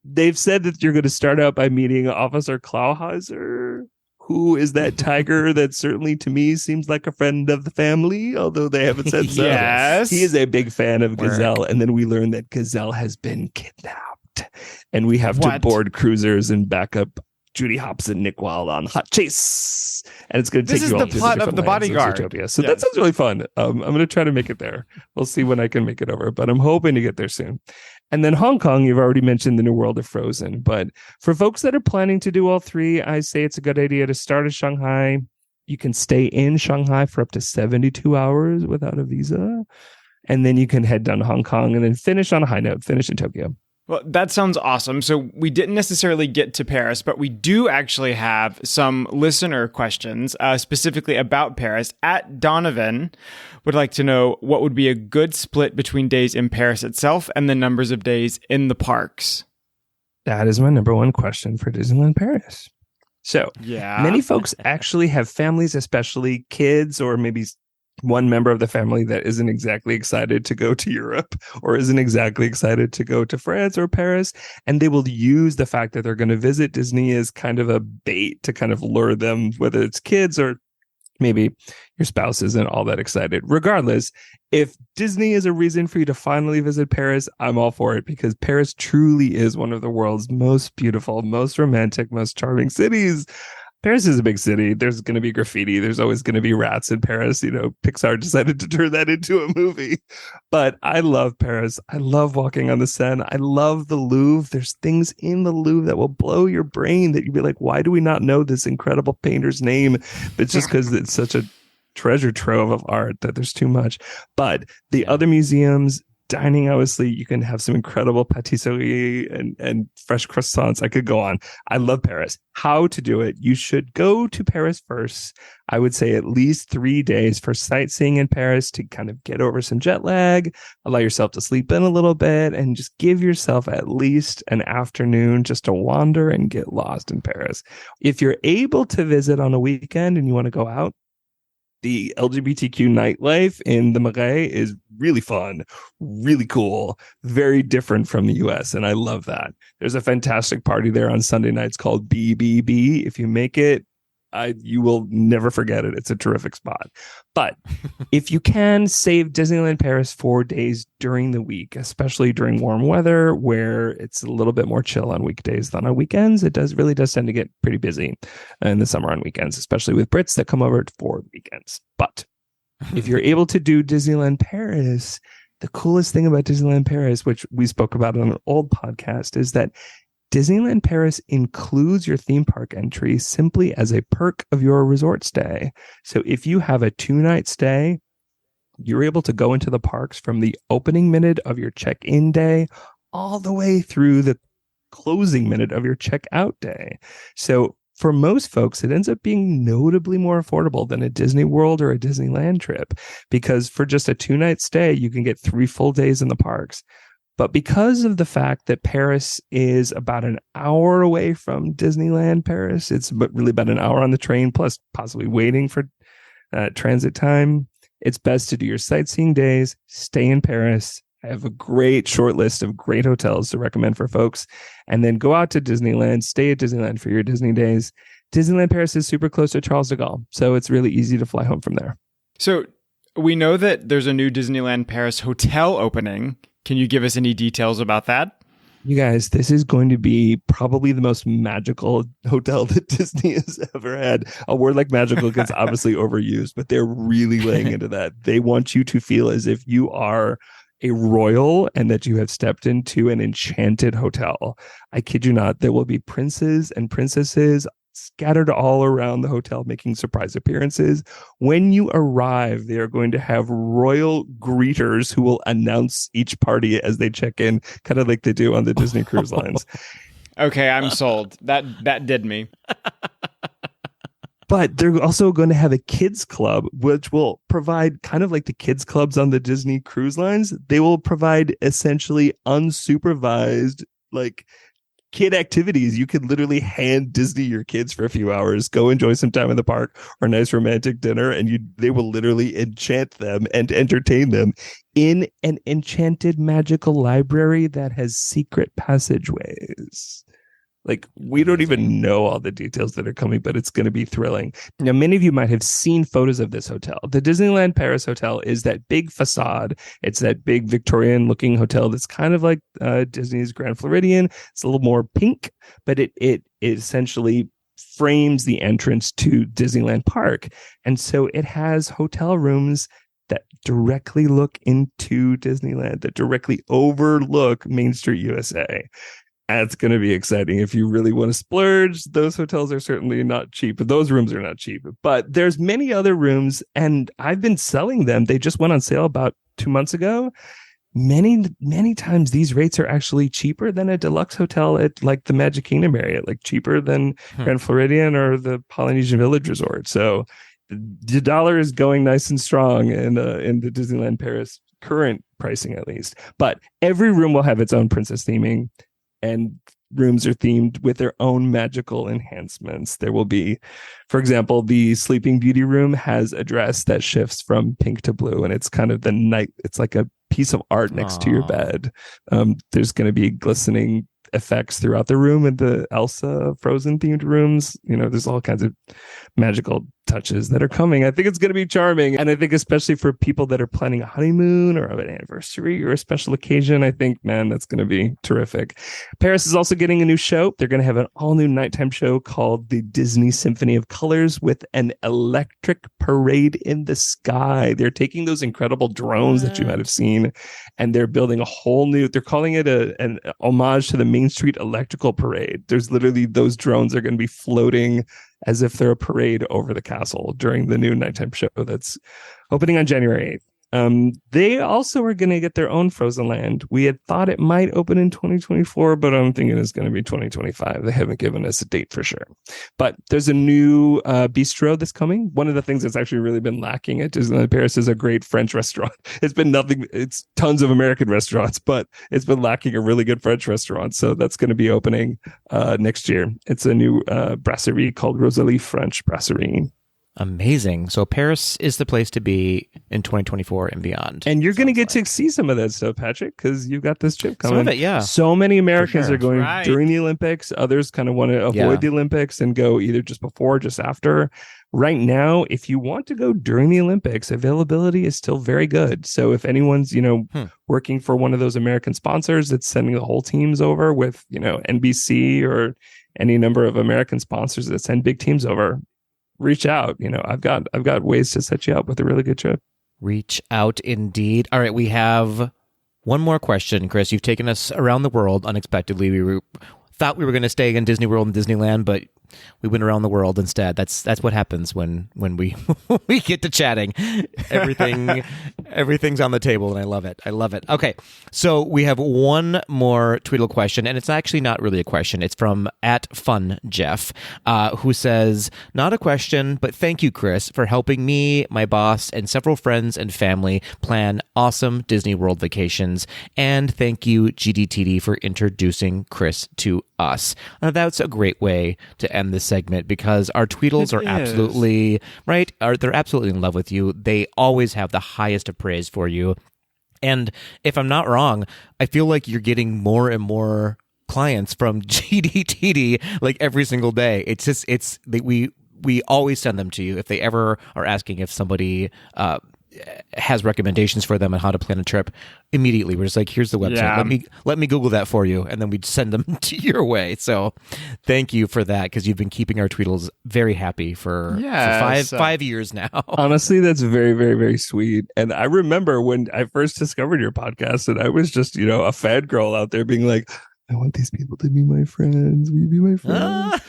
They've said that you're going to start out by meeting Officer Clawhauser, who is that tiger that certainly to me seems like a friend of the family, although they haven't said so. Yes. He is a big fan of Gazelle. And then we learn that Gazelle has been kidnapped. And we have to board cruisers and back up Judy Hopps and Nick Wilde on Hot Chase. And it's going to take you all to the plot of The Bodyguard. So that sounds really fun. I'm going to try to make it there. We'll see when I can make it over, but I'm hoping to get there soon. And then Hong Kong, you've already mentioned the new world of Frozen. But for folks that are planning to do all three, I say it's a good idea to start at Shanghai. You can stay in Shanghai for up to 72 hours without a visa. And then you can head down to Hong Kong and then finish on a high note, finish in Tokyo. Well, that sounds awesome. So we didn't necessarily get to Paris, but we do actually have some listener questions specifically about Paris. At Donovan would like to know what would be a good split between days in Paris itself and the numbers of days in the parks. That is my number one question for Disneyland Paris. So many folks actually have families, especially kids or maybe one member of the family that isn't exactly excited to go to Europe or isn't exactly excited to go to France or Paris. And they will use the fact that they're going to visit Disney as kind of a bait to kind of lure them, whether it's kids or maybe your spouse isn't all that excited. Regardless, if Disney is a reason for you to finally visit Paris, I'm all for it, because Paris truly is one of the world's most beautiful, most romantic, most charming cities. Paris is a big city. There's going to be graffiti. There's always going to be rats in Paris. You know, Pixar decided to turn that into a movie. But I love Paris. I love walking on the Seine. I love the Louvre. There's things in the Louvre that will blow your brain that you'd be like, why do we not know this incredible painter's name? But it's just because it's such a treasure trove of art that there's too much. But the other museums, dining, obviously, you can have some incredible patisserie and fresh croissants. I could go on. I love Paris. How to do it? You should go to Paris first. I would say at least 3 days for sightseeing in Paris to kind of get over some jet lag, allow yourself to sleep in a little bit, and just give yourself at least an afternoon just to wander and get lost in Paris. If you're able to visit on a weekend and you want to go out, the LGBTQ nightlife in the Marais is really fun, really cool, very different from the US. And I love that. There's a fantastic party there on Sunday nights called BBB. If you make it, you will never forget it. It's a terrific spot. But if you can, save Disneyland Paris 4 days during the week, especially during warm weather where it's a little bit more chill on weekdays than on weekends. It really does tend to get pretty busy in the summer on weekends, especially with Brits that come over for weekends. But if you're able to do Disneyland Paris, the coolest thing about Disneyland Paris, which we spoke about on an old podcast, is that Disneyland Paris includes your theme park entry simply as a perk of your resort stay. So if you have a 2-night stay, you're able to go into the parks from the opening minute of your check-in day all the way through the closing minute of your check-out day. So for most folks, it ends up being notably more affordable than a Disney World or a Disneyland trip, because for just a 2-night stay, you can get 3 full days in the parks. But because of the fact that Paris is about an hour away from Disneyland Paris, it's really about an hour on the train, plus possibly waiting for transit time. It's best to do your sightseeing days, stay in Paris. I have a great short list of great hotels to recommend for folks, and then go out to Disneyland, stay at Disneyland for your Disney days. Disneyland Paris is super close to Charles de Gaulle, so it's really easy to fly home from there. So we know that there's a new Disneyland Paris hotel opening. Can you give us any details about that? You guys, this is going to be probably the most magical hotel that Disney has ever had. A word like magical gets obviously overused, but they're really laying into that. They want you to feel as if you are a royal and that you have stepped into an enchanted hotel. I kid you not, there will be princes and princesses scattered all around the hotel making surprise appearances. When you arrive, they are going to have royal greeters who will announce each party as they check in, kind of like they do on the Disney cruise lines. Okay, I'm sold. That did me. But they're also going to have a kids club, which will provide kind of like the kids clubs on the Disney cruise lines. They will provide essentially unsupervised, like, kid activities. You could literally hand Disney your kids for a few hours, go enjoy some time in the park or a nice romantic dinner, and they will literally enchant them and entertain them in an enchanted magical library that has secret passageways. Like, we don't even know all the details that are coming, but it's going to be thrilling. Now, many of you might have seen photos of this hotel. The Disneyland Paris Hotel is that big facade. It's that big Victorian-looking hotel that's kind of like Disney's Grand Floridian. It's a little more pink, but it essentially frames the entrance to Disneyland Park. And so it has hotel rooms that directly look into Disneyland, that directly overlook Main Street, USA. That's going to be exciting. If you really want to splurge, those hotels are certainly not cheap. Those rooms are not cheap. But there's many other rooms, and I've been selling them. They just went on sale about 2 months ago. Many times these rates are actually cheaper than a deluxe hotel at like the Magic Kingdom area, like cheaper than Grand Floridian or the Polynesian Village Resort. So the dollar is going nice and strong in the Disneyland Paris current pricing, at least. But every room will have its own princess theming, and rooms are themed with their own magical enhancements. There will be, for example, the Sleeping Beauty room has a dress that shifts from pink to blue, and it's kind of the night. It's like a piece of art next to your bed. There's going to be glistening effects throughout the room in the Elsa Frozen themed rooms. You know, there's all kinds of magical touches that are coming. I think it's going to be charming. And I think especially for people that are planning a honeymoon or an anniversary or a special occasion, I think, man, that's going to be terrific. Paris is also getting a new show. They're going to have an all-new nighttime show called the Disney Symphony of Colors with an electric parade in the sky. They're taking those incredible drones that you might have seen, and they're building a whole new, they're calling it an homage to the Main Street Electrical Parade. There's literally, those drones are going to be floating as if they're a parade over the castle during the new nighttime show that's opening on January 8th. They also are going to get their own Frozen Land. We had thought it might open in 2024, but I'm thinking it's going to be 2025. They haven't given us a date for sure. But there's a new bistro that's coming. One of the things that's actually really been lacking at Disneyland Paris is a great French restaurant. It's been nothing. It's tons of American restaurants, but it's been lacking a really good French restaurant. So that's going to be opening next year. It's a new brasserie called Rosalie French Brasserie. Amazing. So Paris is the place to be in 2024 and beyond. And you're going to get to see some of that stuff, Patrick, because you've got this trip coming. Some of it, yeah. So many Americans are going during the Olympics. Others kind of want to avoid the Olympics and go either just before or just after. Right now, if you want to go during the Olympics, availability is still very good. So if anyone's, working for one of those American sponsors that's sending the whole teams over with, NBC or any number of American sponsors that send big teams over, reach out. I've got ways to set you up with a really good trip. Reach out indeed. All right, we have one more question, Chris. You've taken us around the world unexpectedly. We thought we were going to stay in Disney World and Disneyland, but we went around the world instead. That's what happens when we we get to chatting. Everything's on the table, and I love it. Okay, so we have one more Tweedle question, and it's actually not really a question. It's from @FunJeff, who says, "Not a question, but thank you, Chris, for helping me, my boss, and several friends and family plan awesome Disney World vacations. And thank you, GDTD, for introducing Chris to us." That's a great way to end this segment, because our Tweedles are absolutely right. They're absolutely in love with you. They always have the highest of praise for you. And if I'm not wrong, I feel like you're getting more and more clients from GDTD like every single day. We always send them to you if they ever are asking if somebody has recommendations for them on how to plan a trip. Immediately we're just like, here's the website. Yeah. Let me Google that for you, and then we'd send them to your way. So thank you for that, because you've been keeping our Tweedles very happy for 5 years now. Honestly, that's very, very, very sweet. And I remember when I first discovered your podcast, and I was just, a fangirl out there being like, I want these people to be my friends. Will you be my friends?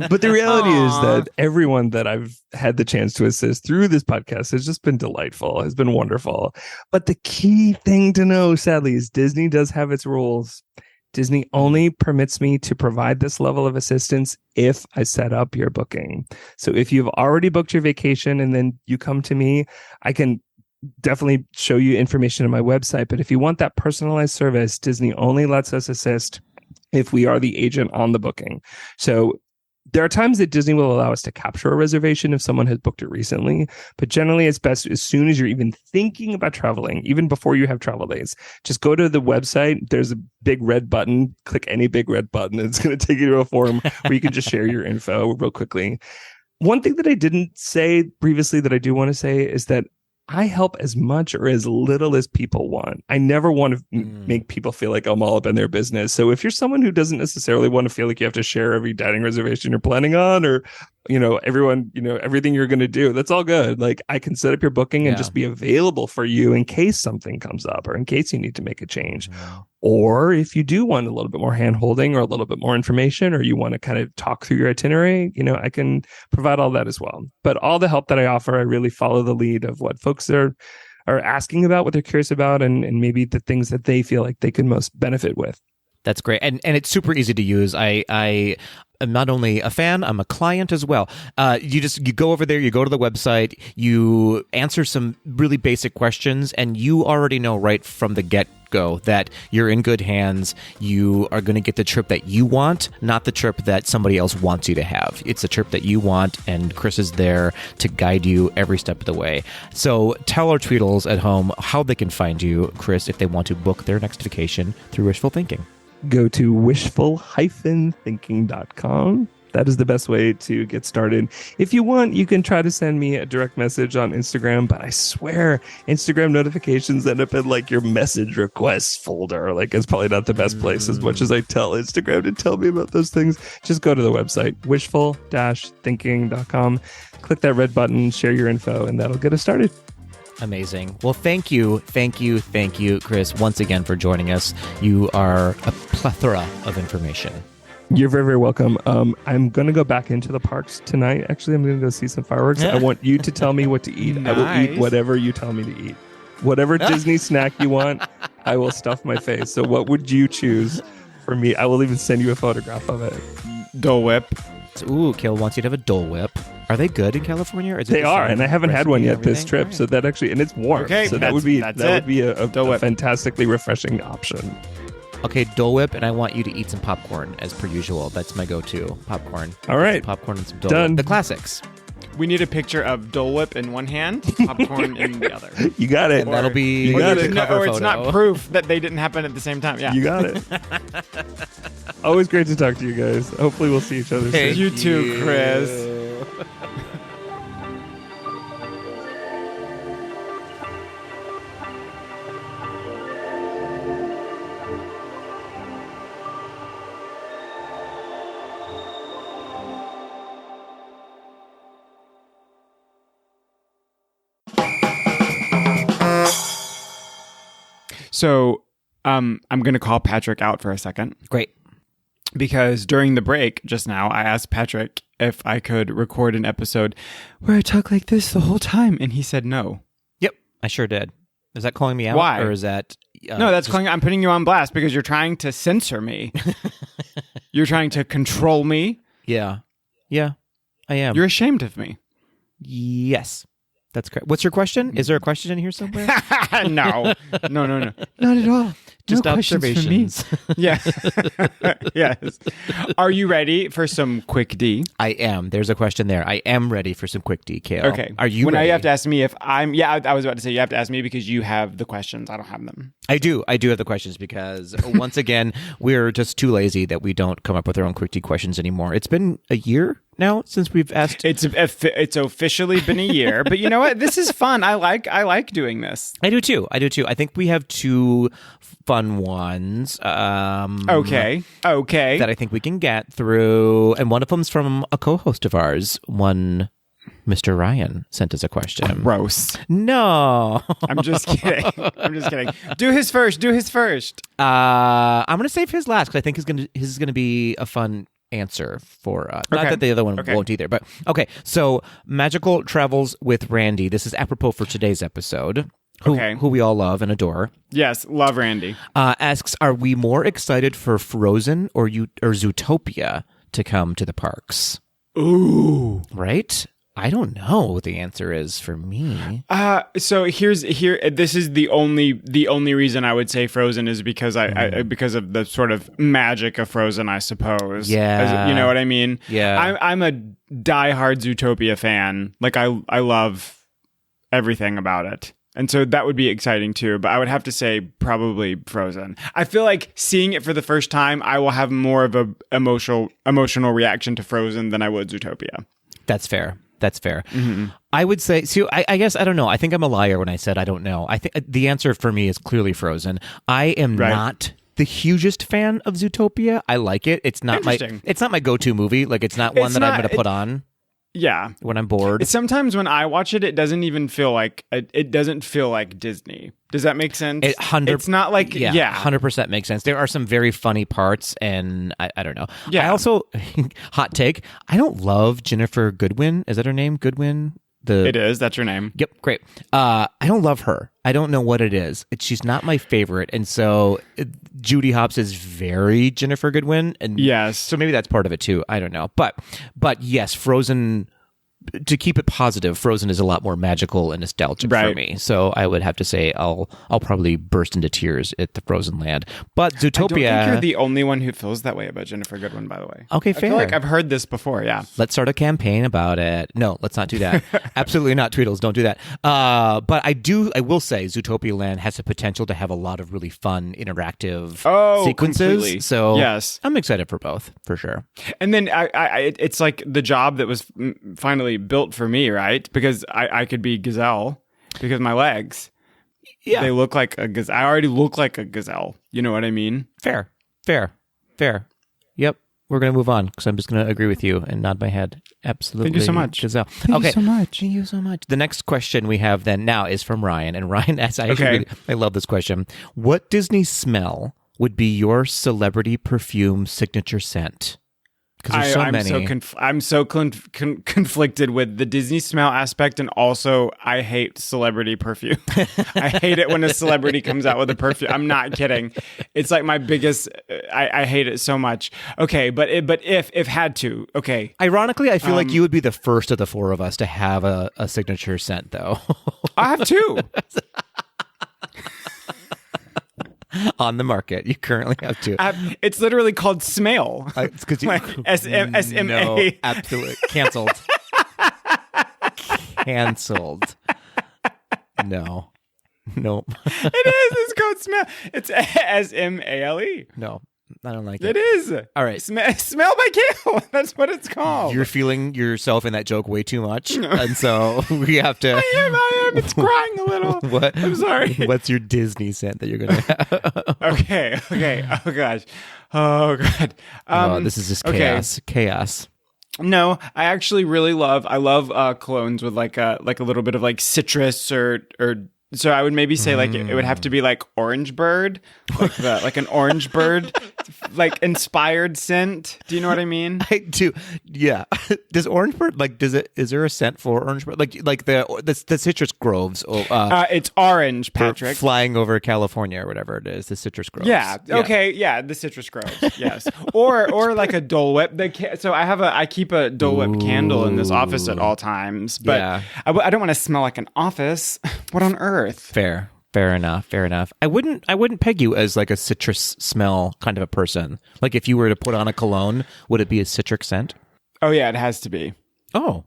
But the reality is that everyone that I've had the chance to assist through this podcast has just been delightful, has been wonderful. But the key thing to know, sadly, is Disney does have its rules. Disney only permits me to provide this level of assistance if I set up your booking. So if you've already booked your vacation and then you come to me, I can definitely show you information on my website. But if you want that personalized service, Disney only lets us assist if we are the agent on the booking. So there are times that Disney will allow us to capture a reservation if someone has booked it recently, but generally it's best as soon as you're even thinking about traveling, even before you have travel dates, just go to the website. There's a big red button, click any big red button, and it's going to take you to a form where you can just share your info real quickly. One thing that I didn't say previously that I do want to say is that I help as much or as little as people want. I never want to make people feel like I'm all up in their business. So if you're someone who doesn't necessarily want to feel like you have to share every dining reservation you're planning on, or, everyone, everything you're going to do, that's all good. Like, I can set up your booking and just be available for you in case something comes up or in case you need to make a change. Yeah. Or if you do want a little bit more hand holding or a little bit more information, or you want to kind of talk through your itinerary, I can provide all that as well. But all the help that I offer, I really follow the lead of what folks are asking about, what they're curious about, and maybe the things that they feel like they can most benefit with. That's great. And it's super easy to use. I am not only a fan, I'm a client as well. You go over there, you go to the website, you answer some really basic questions, and you already know right from the get-go that you're in good hands. You are going to get the trip that you want, not the trip that somebody else wants you to have. It's a trip that you want, and Chris is there to guide you every step of the way. So tell our Tweedles at home how they can find you, Chris, if they want to book their next vacation through Wishful Thinking. Go to wishful-thinking.com. That is the best way to get started. If you want, you can try to send me a direct message on Instagram, but I swear Instagram notifications end up in like your message requests folder. Like it's probably not the best place. As much as I tell Instagram to tell me about those things, just go to the website, wishful-thinking.com. Click that red button, share your info, and that'll get us started. Amazing. Well, thank you, Chris, once again for joining us. You are a plethora of information. You're very, very welcome. I'm going to go back into the parks tonight. Actually, I'm going to go see some fireworks. I want you to tell me what to eat. Nice. I will eat whatever you tell me to eat. Whatever Disney snack you want, I will stuff my face. So what would you choose for me? I will even send you a photograph of it. Dole Whip. Ooh, Kale wants you to have a Dole Whip. Are they good in California? Or is it they are, and I haven't had one yet this trip. Right. So that actually, and it's warm. Okay, so that would be a fantastically refreshing option. Okay, Dole Whip, and I want you to eat some popcorn as per usual. That's my go-to, popcorn. All right. Popcorn and some Dole Done. Whip. The classics. We need a picture of Dole Whip in one hand, popcorn in the other. You got it. And that'll be the cover photo. It's not proof that they didn't happen at the same time. Yeah. You got it. Always great to talk to you guys. Hopefully we'll see each other soon. You too, Chris. So I'm going to call Patrick out for a second. Great. Because during the break just now, I asked Patrick if I could record an episode where I talk like this the whole time. And he said no. Yep, I sure did. Is that calling me out? Why? Or is that... no, that's calling... I'm putting you on blast because you're trying to censor me. You're trying to control me. Yeah. Yeah, I am. You're ashamed of me. Yes. That's correct. What's your question? Is there a question in here somewhere? No. Not at all. Just no observations. Yeah. Yes. Are you ready for some quick D? I am. There's a question there. I am ready for some quick D, Kale. Okay. Are you ready? Now you have to ask me if I'm... Yeah, I was about to say you have to ask me because you have the questions. I don't have them. I do have the questions because once again, we're just too lazy that we don't come up with our own quick D questions anymore. It's been a year now since we've asked. It's officially been a year, but you know what? This is fun. I like doing this. I do too. I think we have two fun ones. Okay. That I think we can get through, and one of them's from a co-host of ours. Mr. Ryan sent us a question. Gross. No. I'm just kidding. Do his first. I'm going to save his last because I think his is going to be a fun answer for not that the other one won't either, but okay. So Magical Travels with Randy. This is apropos for today's episode. Who we all love and adore. Yes, love Randy. Asks, are we more excited for Frozen or Zootopia to come to the parks? Ooh. Right? I don't know what the answer is for me. So this is the only reason I would say Frozen is because because of the sort of magic of Frozen, I suppose. Yeah. You know what I mean? Yeah. I'm a diehard Zootopia fan. Like I love everything about it. And so that would be exciting too, but I would have to say probably Frozen. I feel like seeing it for the first time, I will have more of a emotional reaction to Frozen than I would Zootopia. That's fair. Mm-hmm. I would say, I guess, I don't know. I think I'm a liar when I said I don't know. I think the answer for me is clearly Frozen. I am not the hugest fan of Zootopia. I like it. It's not my go-to movie. Like it's not one that I'm going to put on. Yeah. When I'm bored. Sometimes when I watch it, it doesn't even feel like Disney. Does that make sense? It's not like 100% makes sense. There are some very funny parts, and I don't know. Yeah. I also hot take. I don't love Ginnifer Goodwin. Is that her name? Goodwin. It is. That's her name. Yep. Great. I don't love her. I don't know what it is. She's not my favorite, and so Judy Hopps is very Ginnifer Goodwin, and yes, so maybe that's part of it too. I don't know, but yes, Frozen to keep it positive, Frozen is a lot more magical and nostalgic for me. So I would have to say I'll probably burst into tears at the Frozen land. But Zootopia, I don't think you're the only one who feels that way about Ginnifer Goodwin, by the way. Okay, fair. I feel like I've heard this before. Yeah. Let's start a campaign about it. No, let's not do that. Absolutely not, Tweedles. Don't do that. But I will say Zootopia Land has the potential to have a lot of really fun interactive sequences. Completely. So yes, I'm excited for both, for sure. And then it's like the job that was finally built for me, right? Because I could be Gazelle because of my legs. Yeah. They look like a gazelle. I already look like a gazelle. You know what I mean? Fair. Yep. We're going to move on because I'm just going to agree with you and nod my head. Absolutely. Thank you so much. Gazelle. Thank you so much. Thank you so much. The next question we have then now is from Ryan. And Ryan asks, I love this question. What Disney smell would be your celebrity perfume signature scent? Because there's so many. I'm so conflicted with the Disney smell aspect, and also I hate celebrity perfume. I hate it when a celebrity comes out with a perfume. I'm not kidding. It's like my biggest. I hate it so much. Okay, but if had to, okay. Ironically, I feel like you would be the first of the four of us to have a signature scent, though. I have two. On the market, you currently have two. It's literally called Smell. It's because you SMA. No, absolutely canceled. Canceled. No. Nope. It is. It's called Smell. It's SMALE. No, I don't like it. It is. All right. Smell by Kale. That's what it's called. You're feeling yourself in that joke way too much. And so we have to. I am. It's crying a little. What? I'm sorry. What's your Disney scent that you're going to have? Okay. Oh, gosh. Oh, God. This is just chaos. Okay. Chaos. No, I actually really love colognes with like a little bit of like citrus or so I would maybe say like it would have to be like Orange Bird, like an Orange Bird, like inspired scent. Do you know what I mean? I do. Yeah. Does Orange Bird is there a scent for Orange Bird? Like the citrus groves? It's orange, Patrick. Flying over California or whatever it is. The citrus groves. Yeah. Okay. Yeah. The citrus groves. Yes. or like a Dole Whip. So I keep a Dole Whip candle in this office at all times, but yeah. I don't want to smell like an office. What on earth? Fair enough. I wouldn't peg you as like a citrus smell kind of a person. Like if you were to put on a cologne, would it be a citric scent? Oh yeah, it has to be. Oh,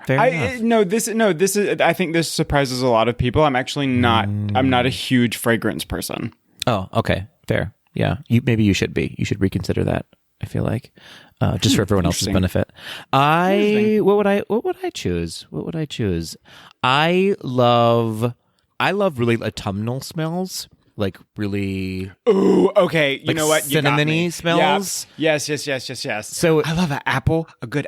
fair enough. This is. I think this surprises a lot of people. I'm actually not. I'm not a huge fragrance person. Oh, okay, fair. Yeah, maybe you should be. You should reconsider that. I feel like, just for everyone else's benefit. What would I choose? I love really autumnal smells, like really. Ooh, okay. You know what? Cinnamony smells. Yeah. Yes. So I love a good apple. A good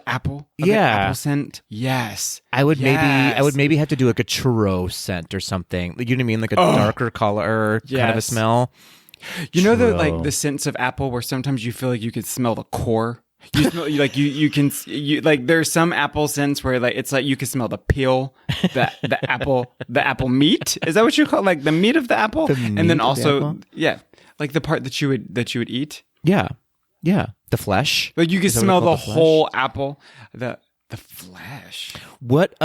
apple scent. Yes. I would maybe have to do like a churro scent or something. You know what I mean? Like a darker color kind of a smell. You know the scents of apple where sometimes you feel like you could smell the core. You smell like you can there's some apple scents where like it's like you can smell the peel, the apple meat. Is that what you call it? Like the meat of the apple? And then also like the part that you would eat. Yeah. The flesh. Like you can smell the whole apple. The flesh. What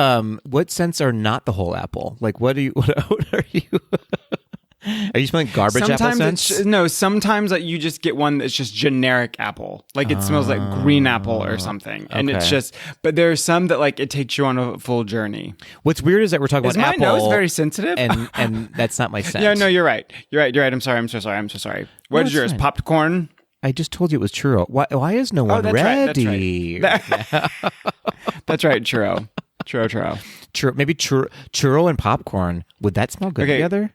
scents are not the whole apple? Like what are you? Are you smelling garbage apple scents? No, sometimes you just get one that's just generic apple. Like it smells like green apple or something. And it's just, but there are some that like it takes you on a full journey. What's weird is that we're talking about apple. My nose very sensitive? And that's not my scent. Yeah, no, you're right. I'm sorry. I'm so sorry. What is yours? Fine. Popcorn? I just told you it was churro. Why is no one ready? That's right. Churro. Maybe churro and popcorn. Would that smell good together?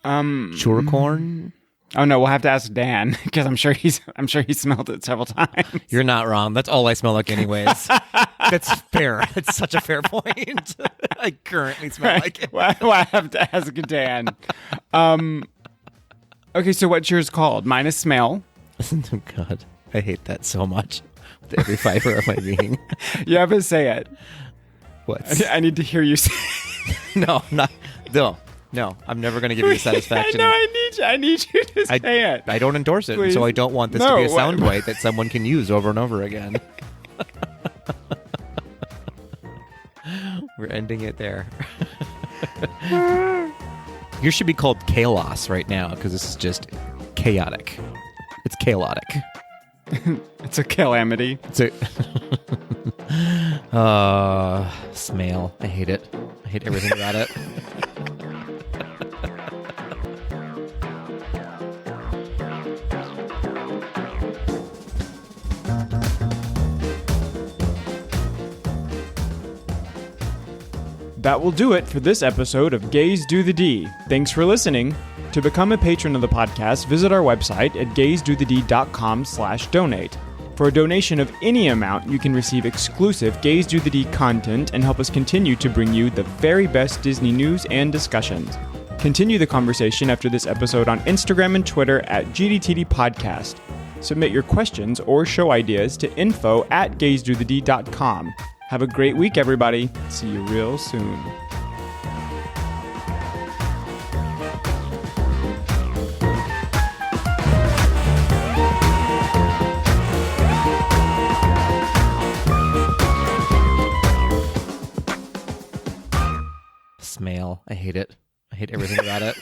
Churro corn. Oh no, we'll have to ask Dan because I'm sure he smelled it several times. You're not wrong. That's all I smell like, anyways. That's fair. That's such a fair point. I currently smell like it. Well, I have to ask Dan. Okay, so what's yours called? Mine is Smell. Oh God, I hate that so much with every fiber of my being. You have to say it. What? I need to hear you say. No, I'm never going to give you the satisfaction. No, I need you to say it. I don't endorse it, Please. so I don't want this to be a soundbite that someone can use over and over again. We're ending it there. Yours should be called Chaos right now because this is just chaotic. It's chaotic. It's a calamity. It's a smell. I hate it. I hate everything about it. That will do it for this episode of Gays Do the D. Thanks for listening. To become a patron of the podcast, visit our website at gaysdothed.com/donate. For a donation of any amount, you can receive exclusive Gays Do the D content and help us continue to bring you the very best Disney news and discussions. Continue the conversation after this episode on Instagram and Twitter at GDTD Podcast. Submit your questions or show ideas to info@gaysdothed.com. Have a great week, everybody. See you real soon. Smell. I hate it. I hate everything about it.